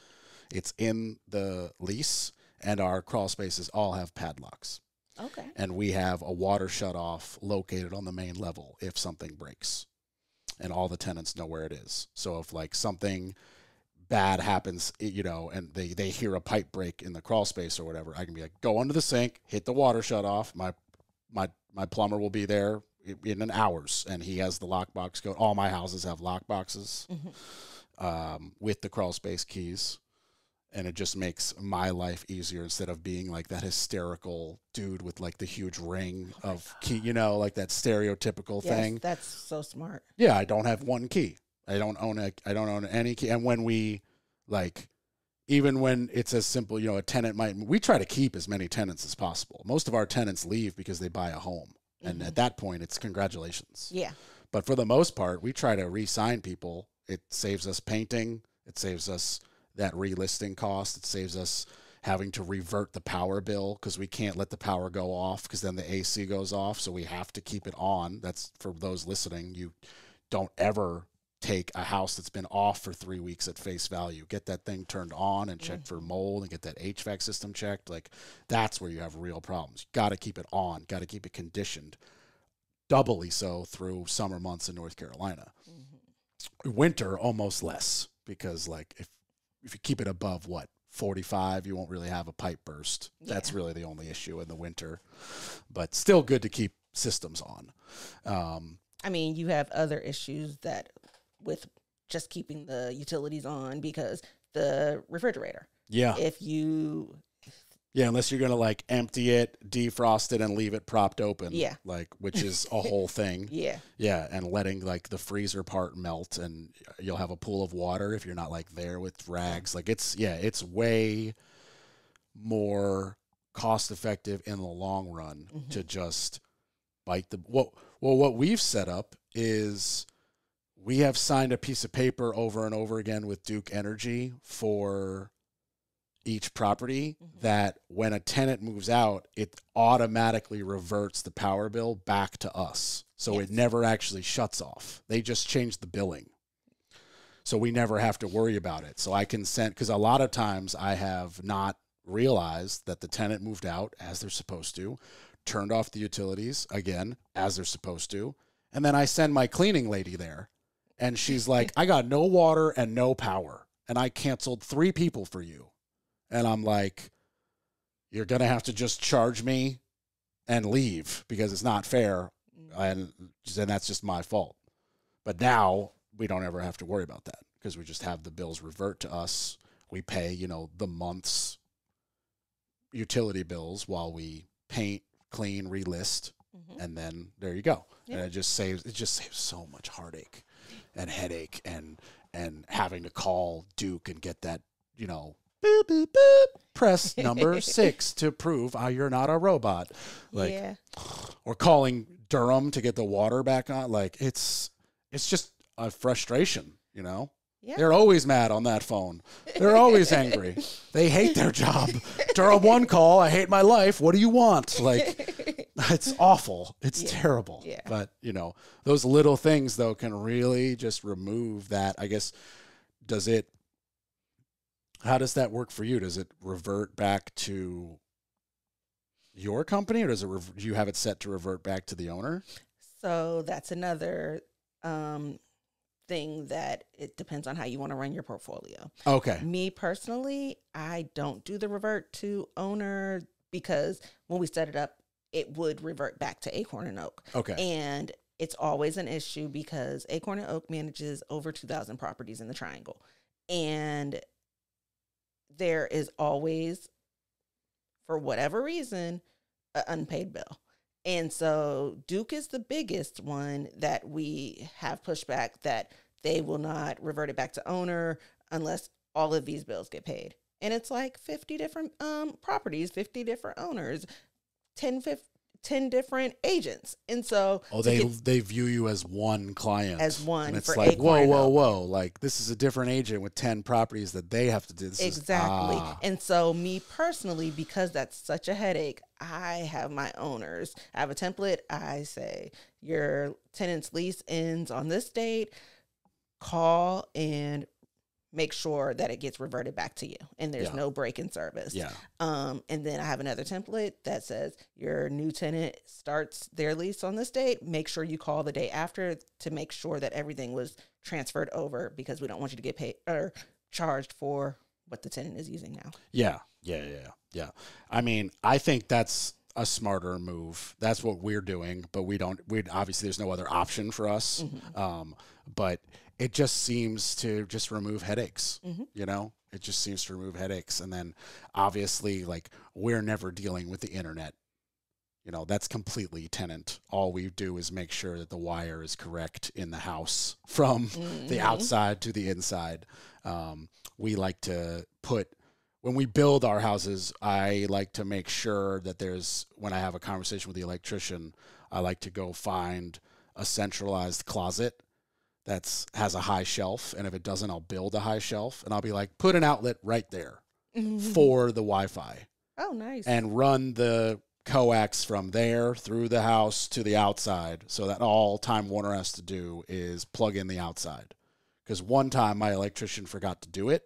It's in the lease, and our crawl spaces all have padlocks. Okay. And we have a water shutoff located on the main level if something breaks. And all the tenants know where it is. So if like something bad happens, and they hear a pipe break in the crawl space or whatever, I can be like, go under the sink, hit the water shutoff. My plumber will be there in an hours, and he has the lockbox code. All my houses have lockboxes with the crawl space keys. And it just makes my life easier instead of being like that hysterical dude with like the huge ring of key, like that stereotypical thing. That's so smart. Yeah, I don't have one key. I don't own any key. And when we even when it's as simple, a tenant we try to keep as many tenants as possible. Most of our tenants leave because they buy a home. And at that point, it's congratulations. Yeah. But for the most part, we try to re-sign people. It saves us painting. It saves us that relisting cost. It saves us having to revert the power bill because we can't let the power go off because then the AC goes off. So we have to keep it on. That's for those listening. You don't ever take a house that's been off for 3 weeks at face value. Get that thing turned on and check for mold and get that HVAC system checked. Like, that's where you have real problems. Got to keep it on. Got to keep it conditioned. Doubly so through summer months in North Carolina. Winter, almost less, because like if you keep it above 45, you won't really have a pipe burst. Yeah. That's really the only issue in the winter, but still good to keep systems on. You have other issues with just keeping the utilities on, because the refrigerator. Yeah. Unless you're going to like empty it, defrost it, and leave it propped open. Yeah. Which is a whole thing. Yeah. Yeah. And letting like the freezer part melt, and you'll have a pool of water if you're not like there with rags. Like it's way more cost effective in the long run to just bite what we've set up is we have signed a piece of paper over and over again with Duke Energy for each property that when a tenant moves out, it automatically reverts the power bill back to us. So it never actually shuts off. They just change the billing. So we never have to worry about it. So I can send, because a lot of times I have not realized that the tenant moved out as they're supposed to, turned off the utilities again as they're supposed to, and then I send my cleaning lady there, and she's like, I got no water and no power, and I canceled 3 people for you. And I'm like, you're going to have to just charge me and leave because it's not fair. And that's just my fault. But now we don't ever have to worry about that because we just have the bills revert to us. We pay, the month's utility bills while we paint, clean, relist, and then there you go. Yeah. And it just saves so much heartache and headache and having to call Duke and get that, boop, boop, boop, press number 6 to prove you're not a robot. Or calling Durham to get the water back on. Like it's just a frustration, Yeah. They're always mad on that phone. They're always angry. They hate their job. Durham, one call, I hate my life. What do you want? Like, it's awful. It's terrible. Yeah. But, those little things, though, can really just remove that. I guess, how does that work for you? Does it revert back to your company, or do you have it set to revert back to the owner? So that's another thing that it depends on how you want to run your portfolio. Okay. Me personally, I don't do the revert to owner because when we set it up, it would revert back to Acorn and Oak. Okay. And it's always an issue because Acorn and Oak manages over 2,000 properties in the Triangle. And there is always, for whatever reason, an unpaid bill. And so Duke is the biggest one that we have pushed back that they will not revert it back to owner unless all of these bills get paid. And it's like 50 different properties, 50 different owners, 10 different agents. And so they view you as one client. As one. And it's like, whoa. Like, this is a different agent with 10 properties that they have to do. Exactly. And so me personally, because that's such a headache, I have my owners. I have a template. I say, your tenant's lease ends on this date. Call and make sure that it gets reverted back to you and there's no break in service. Yeah. And then I have another template that says your new tenant starts their lease on this date. Make sure you call the day after to make sure that everything was transferred over because we don't want you to get paid or charged for what the tenant is using now. Yeah. I mean, I think that's a smarter move. That's what we're doing, but we obviously there's no other option for us. But it just seems to just remove headaches, It just seems to remove headaches. And then obviously, like, we're never dealing with the internet. That's completely tenant. All we do is make sure that the wire is correct in the house from the outside to the inside. We like to when we build our houses, I like to make sure that when I have a conversation with the electrician, I like to go find a centralized closet that has a high shelf, and if it doesn't, I'll build a high shelf, and I'll be like, put an outlet right there for the Wi-Fi. Oh, nice. And run the coax from there through the house to the outside, so that all Time Warner has to do is plug in the outside. Because one time my electrician forgot to do it,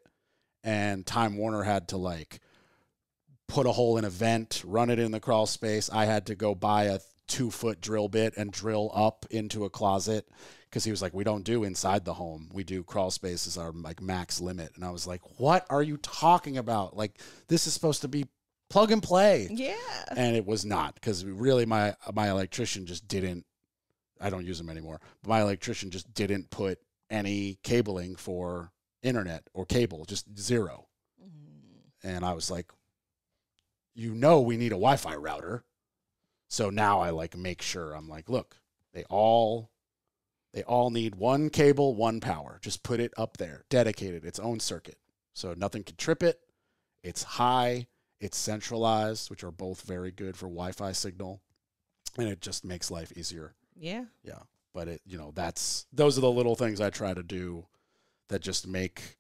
and Time Warner had to put a hole in a vent, run it in the crawl space. I had to go buy a 2-foot drill bit and drill up into a closet because he was like, we don't do inside the home. We do crawl space as our max limit. And I was like, what are you talking about? Like, this is supposed to be plug and play. Yeah. And it was not, because really my electrician just didn't, I don't use them anymore, but my electrician just didn't put any cabling for internet or cable, just zero. And I was like, we need a Wi-Fi router. So now I make sure, I'm like, look, they all need one cable, one power. Just put it up there, dedicated, its own circuit. So nothing can trip it. It's high, it's centralized, which are both very good for Wi-Fi signal. And it just makes life easier. Yeah. Yeah. But those are the little things I try to do that just make,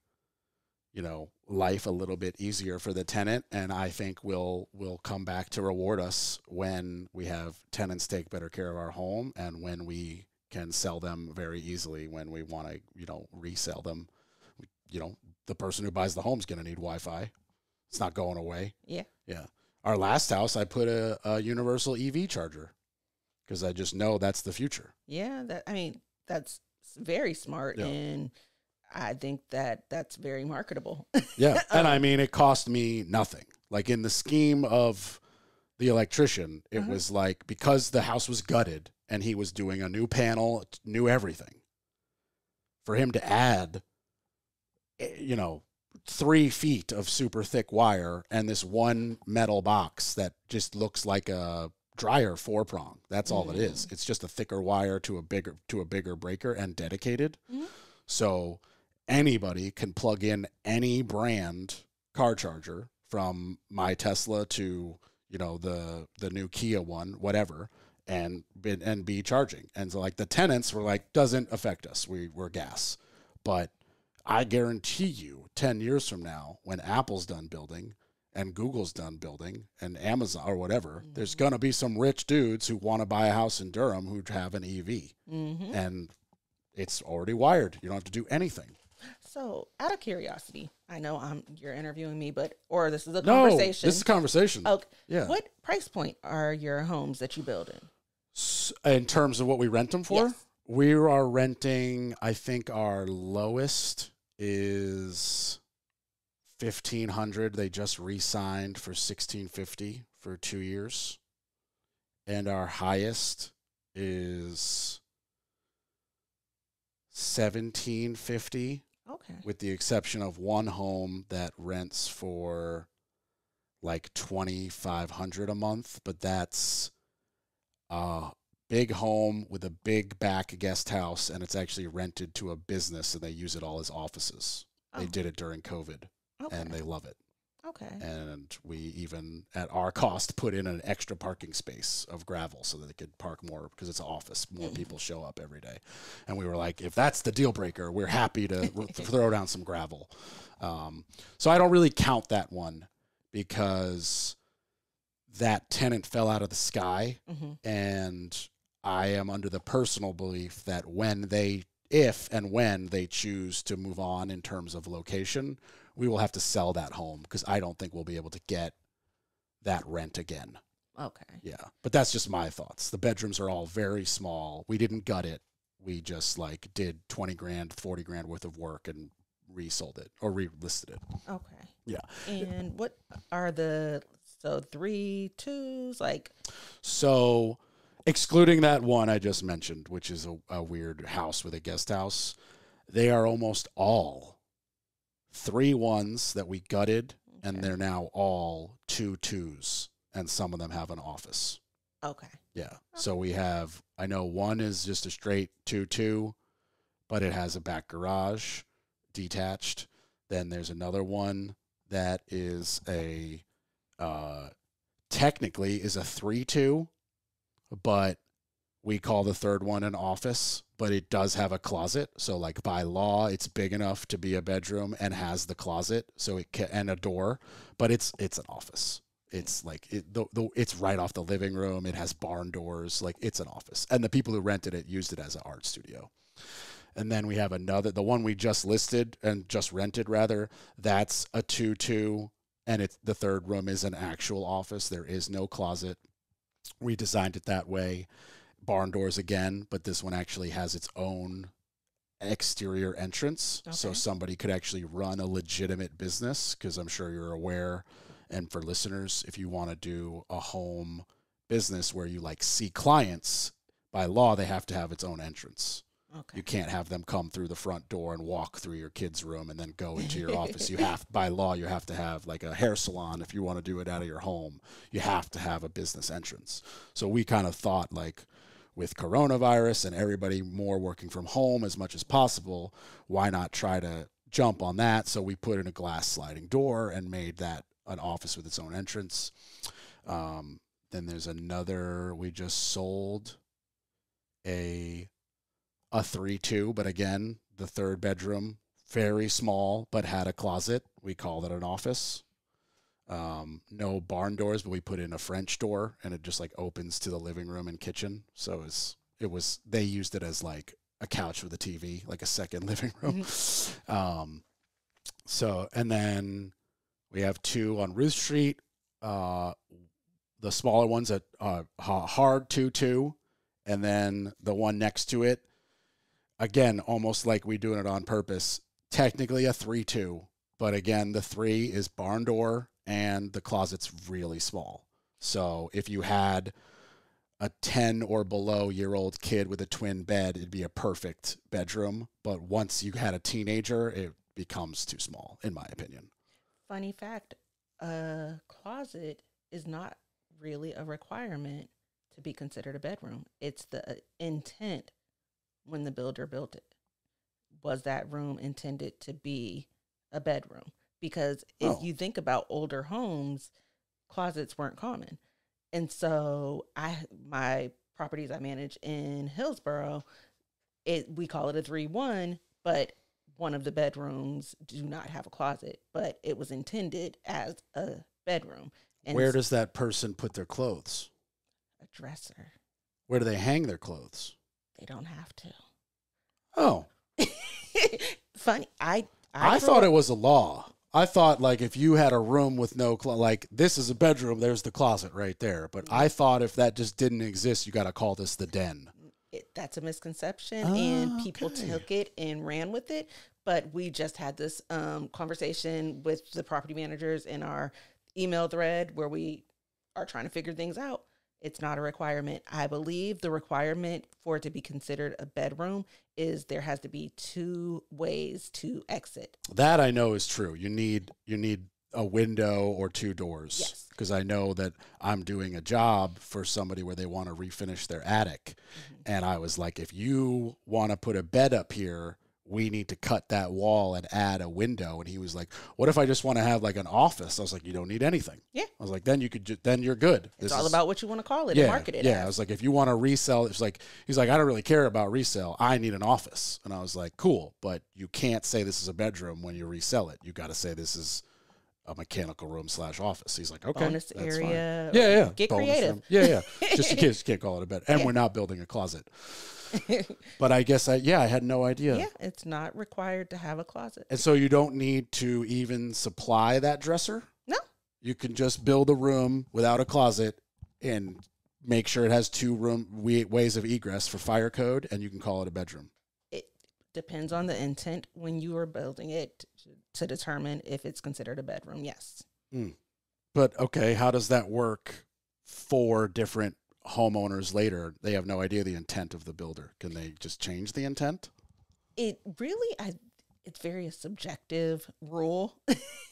life a little bit easier for the tenant. And I think will come back to reward us when we have tenants take better care of our home and when we can sell them very easily when we want to, resell them. The person who buys the home is going to need Wi-Fi. It's not going away. Yeah. Yeah. Our last house, I put a universal EV charger because I just know that's the future. Yeah. That's very smart. Yeah. And I think that that's very marketable. Yeah. And I mean, it cost me nothing. Like in the scheme of the electrician, it was like, because the house was gutted and he was doing a new panel, new everything, for him to add, 3 feet of super thick wire and this one metal box that just looks like a dryer 4-prong. That's all it is. It's just a thicker wire to a bigger breaker and dedicated. So anybody can plug in any brand car charger, from my Tesla to the new Kia one, whatever, and be charging. And so like the tenants were like, doesn't affect us. We're gas. But I guarantee you 10 years from now, when Apple's done building and Google's done building and Amazon or whatever, there's going to be some rich dudes who want to buy a house in Durham who have an EV. And it's already wired. You don't have to do anything. So, out of curiosity, I know you're interviewing me, or this is a conversation. No, this is a conversation. Okay. Yeah. What price point are your homes that you build in? In terms of what we rent them for? Yes. We are renting, I think our lowest is 1,500. They just re-signed for 1,650 for 2 years. And our highest is 1,750. Okay. With the exception of one home that rents for like 2,500 a month, but that's a big home with a big back guest house, and it's actually rented to a business, and they use it all as offices. They did it during COVID, and they love it. Okay. And we even, at our cost, put in an extra parking space of gravel so that they could park more, because it's an office. More people show up every day. And we were like, if that's the deal breaker, we're happy to throw down some gravel. So I don't really count that one, because that tenant fell out of the sky. And I am under the personal belief that if and when they choose to move on in terms of location, we will have to sell that home, because I don't think we'll be able to get that rent again. Okay. Yeah. But that's just my thoughts. The bedrooms are all very small. We didn't gut it. We just like did 20 grand, 40 grand worth of work and resold it or relisted it. Okay. Yeah. And what are 3 2s like? So excluding that one I just mentioned, which is a weird house with a guest house, they are almost all 3 1s that we gutted, and they're now all 2 2s, and some of them have an office. Okay. Yeah. So we have, I know one is just a straight 2-2, but it has a back garage detached. Then there's another one that is technically is a 3-2, but we call the third one an office, but it does have a closet. So like by law, it's big enough to be a bedroom and has the closet, so it can, and a door, but it's an office. It's like it's right off the living room. It has barn doors. Like, it's an office. And the people who rented it used it as an art studio. And then we have another, the one we just listed and just rented rather, that's a 2-2, and the third room is an actual office. There is no closet. We designed it that way. Barn doors again, but this one actually has its own exterior entrance. Okay. So somebody could actually run a legitimate business, because I'm sure you're aware, and for listeners, if you want to do a home business where you like see clients, by law, they have to have its own entrance. Okay. You can't have them come through the front door and walk through your kid's room and then go into your office. You have, by law, you have to have like a hair salon. If you want to do it out of your home, you have to have a business entrance. So we kind of thought, like, with coronavirus and everybody more working from home as much as possible, why not try to jump on that? So we put in a glass sliding door and made that an office with its own entrance. Then there's another, we just sold a 3-2, but again, the third bedroom, very small, but had a closet. We called it an office. No barn doors, but we put in a French door, and it just like opens to the living room and kitchen. So they used it as like a couch with a TV, like a second living room. So, and then we have 2 on Ruth Street. The smaller ones at hard 2-2, and then the one next to it, again, almost like we doing it on purpose, technically a 3-2, but again, the 3 is barn door and the closet's really small. So if you had a 10 or below year old kid with a twin bed, it'd be a perfect bedroom. But once you had a teenager, it becomes too small, in my opinion. Funny fact, a closet is not really a requirement to be considered a bedroom. It's the intent when the builder built it. Was that room intended to be a bedroom? Because if you think about older homes, closets weren't common. And so my properties I manage in Hillsborough, we call it a 3-1, but one of the bedrooms do not have a closet, but it was intended as a bedroom. And where does that person put their clothes? A dresser. Where do they hang their clothes? They don't have to. Oh. Funny. I thought it was a law. I thought, like, if you had a room with no like, this is a bedroom, there's the closet right there. But I thought if that just didn't exist, you got to call this the den. That's a misconception, and people took it and ran with it. But we just had this conversation with the property managers in our email thread where we are trying to figure things out. It's not a requirement. I believe the requirement for it to be considered a bedroom is there has to be 2 ways to exit. That I know is true. You need a window or 2 doors. Yes. Because I know that I'm doing a job for somebody where they want to refinish their attic. Mm-hmm. And I was like, if you want to put a bed up here, we need to cut that wall and add a window. And he was like, what if I just want to have like an office? I was like, you don't need anything. Yeah. I was like, then you could, then you're good. It's all about what you want to call it and market it. Yeah. I was like, if you want to resell, it's like, he's like, I don't really care about resale. I need an office. And I was like, cool, but you can't say this is a bedroom when you resell it. You got to say this is a mechanical room / office. He's like, okay, bonus area. Fine. Yeah. Get bonus creative. room. Yeah. Just in case you can't call it a bed. And we're not building a closet. But I guess I had no idea. Yeah, it's not required to have a closet. And so you don't need to even supply that dresser? No. You can just build a room without a closet and make sure it has 2 ways of egress for fire code, and you can call it a bedroom. It depends on the intent when you are building it to determine if it's considered a bedroom, yes. But, okay, how does that work for different homeowners later? They have no idea the intent of the builder. Can they just change the intent? It really, it's very subjective rule.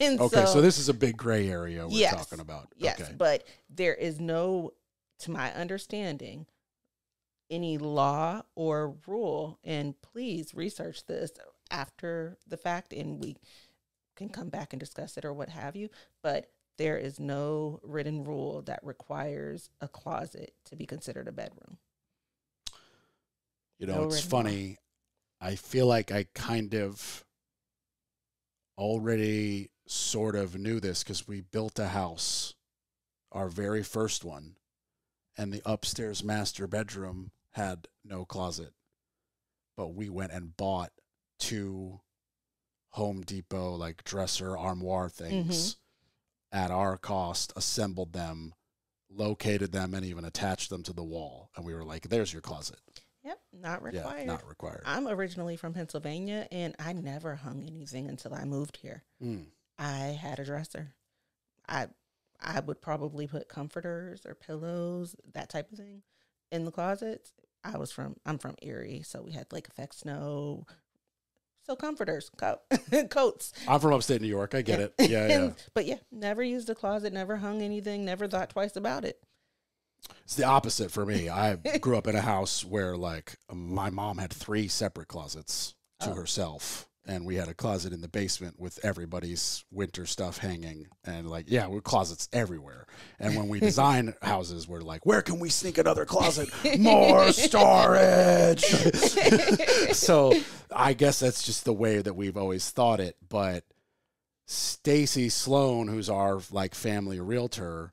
And okay, so this is a big gray area we're talking about. Yes, okay. But there is no, to my understanding, any law or rule, and please research this after the fact and we can come back and discuss it or what have you, but there is no written rule that requires a closet to be considered a bedroom. You know, it's funny. I feel like I kind of already sort of knew this because we built a house, our very first one, and the upstairs master bedroom had no closet. But we went and bought 2 Home Depot, like dresser, armoire things. At our cost, assembled them, located them, and even attached them to the wall. And we were like, there's your closet. Yep, not required. Yeah, not required. I'm originally from Pennsylvania, and I never hung anything until I moved here. I had a dresser. I would probably put comforters or pillows, that type of thing, in the closets. I'm from Erie, so we had lake effect snow. So comforters, coats. I'm from upstate New York. I get it. Yeah. But never used a closet, never hung anything, never thought twice about it. It's the opposite for me. I grew up in a house where, like, my mom had 3 separate closets to herself. And we had a closet in the basement with everybody's winter stuff hanging. And, like, we're closets everywhere. And when we design houses, we're like, where can we sneak another closet? More storage. So I guess that's just the way that we've always thought it. But Stacy Sloan, who's our, like, family realtor,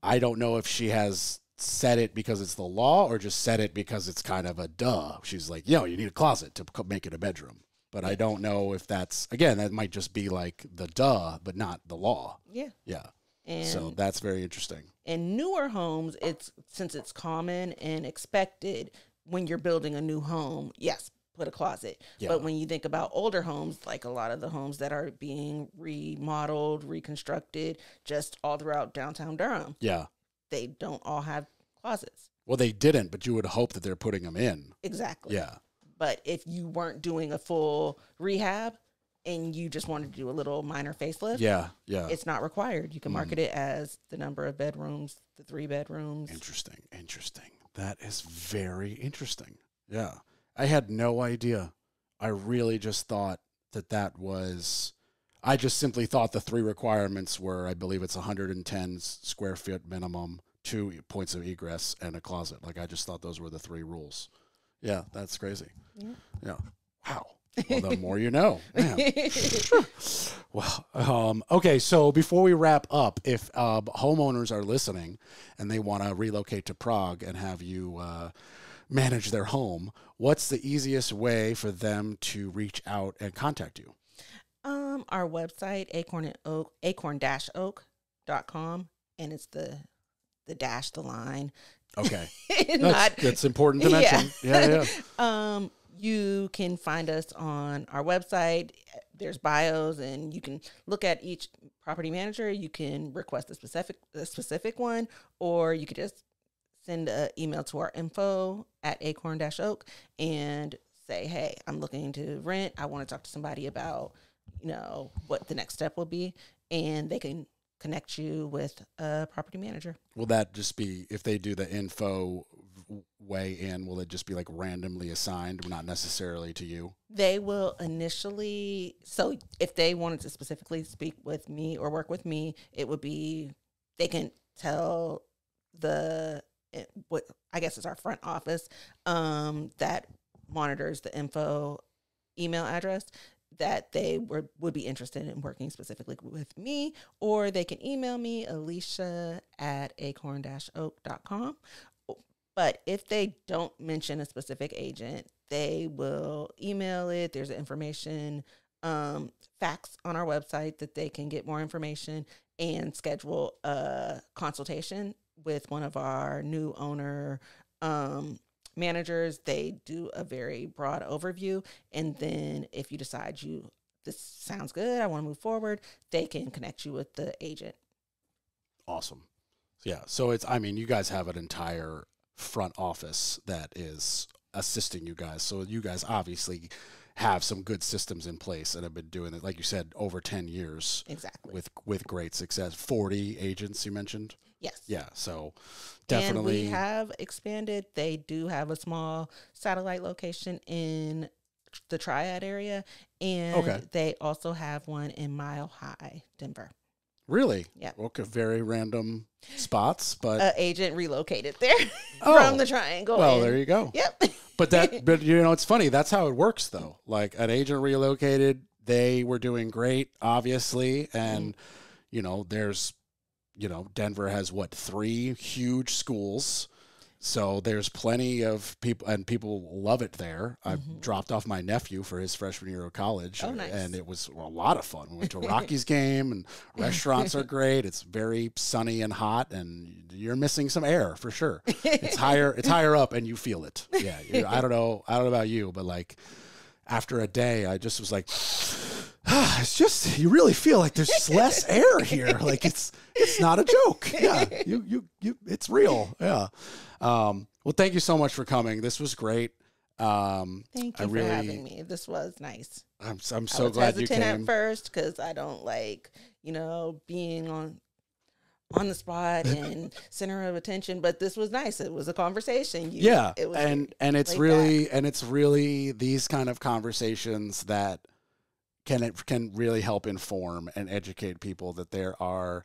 I don't know if she has said it because it's the law or just said it because it's kind of a duh. She's like, you need a closet to make it a bedroom. But I don't know if that's, again, that might just be like the duh, but not the law. Yeah. Yeah. And so that's very interesting. In newer homes, since it's common and expected when you're building a new home, yes, put a closet. Yeah. But when you think about older homes, like a lot of the homes that are being remodeled, reconstructed, just all throughout downtown Durham, Yeah. they don't all have closets. Well, they didn't, but you would hope that they're putting them in. Exactly. Yeah. But if you weren't doing a full rehab and you just wanted to do a little minor facelift, Yeah. Yeah. it's not required. You can market it as the number of bedrooms, the 3 bedrooms. Interesting. Interesting. That is very interesting. Yeah. I had no idea. I really just thought that was, I just simply thought the 3 requirements were, I believe it's 110 square feet minimum, 2 points of egress, and a closet. Like, I just thought those were the 3 rules. Yeah, that's crazy. Yeah. Wow. Well, the more you know. Man. Well, okay, so before we wrap up, if homeowners are listening and they want to relocate to Prague and have you manage their home, what's the easiest way for them to reach out and contact you? Our website, acorn-oak.com, and it's the dash, the line. Okay. That's important to mention. Yeah. You can find us on our website. There's bios, and you can look at each property manager. You can request a specific one, or you could just send an email to our info at acorn-oak and say, hey, I'm looking to rent. I want to talk to somebody about, what the next step will be, and they can connect you with a property manager. Will that just be, if they do the info way in, will it just be like randomly assigned, not necessarily to you? They will initially, so if they wanted to specifically speak with me or work with me, it would be, they can tell what I guess is our front office that monitors the info email address, that they would be interested in working specifically with me, or they can email me, Ellyssia at acorn-oak.com. But if they don't mention a specific agent, they will email it. There's information fax on our website that they can get more information and schedule a consultation with one of our new owner managers. They do a very broad overview, and then if you decide this sounds good, I want to move forward, they can connect you with the agent. Awesome. Yeah. So you guys have an entire front office that is assisting you guys. So you guys obviously have some good systems in place and have been doing it, like you said, over 10 years. Exactly. With great success. 40 agents you mentioned? Yes. Yeah, so definitely. And we have expanded. They do have a small satellite location in the Triad area, and they also have one in Mile High, Denver. Really? Yeah. Okay, very random spots, but agent relocated there from the Triangle. Well, there you go. Yep. But it's funny. That's how it works, though. Like, an agent relocated, they were doing great, obviously, and there's. Denver has 3 huge schools. So there's plenty of people, and people love it there. I dropped off my nephew for his freshman year of college. Oh, nice. And it was a lot of fun. We went to a Rockies game, and restaurants are great. It's very sunny and hot, and you're missing some air for sure. It's higher up, and you feel it. Yeah. I don't know about you, but like after a day, I just was like, it's just, you really feel like there's just less air here. Like it's not a joke. Yeah. You it's real. Yeah. Well, thank you so much for coming. This was great. Thank you for having me. This was nice. I'm so glad you came. I was hesitant at first because I don't like, being on the spot and center of attention, but this was nice. It was a conversation. It was it's really these kind of conversations that can really help inform and educate people that there are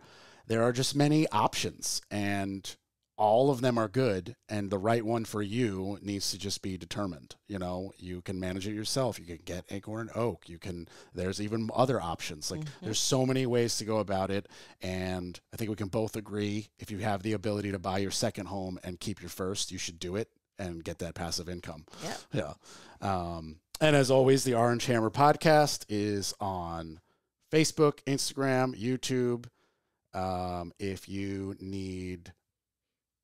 just many options, and all of them are good, and the right one for you needs to just be determined. You can manage it yourself. You can get Acorn and Oak. There's even other options. Like there's so many ways to go about it. And I think we can both agree, if you have the ability to buy your second home and keep your first, you should do it and get that passive income. Yeah. And as always, the Orange Hammer podcast is on Facebook, Instagram, YouTube. If you need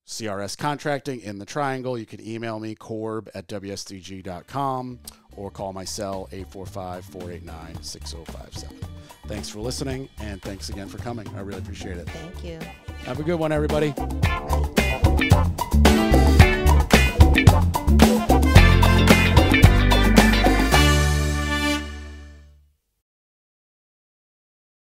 CRS contracting in the Triangle, you can email me, corb@wsdg.com, or call my cell 845-489-6057. Thanks for listening, and thanks again for coming. I really appreciate it. Thank you. Have a good one, everybody. Bye.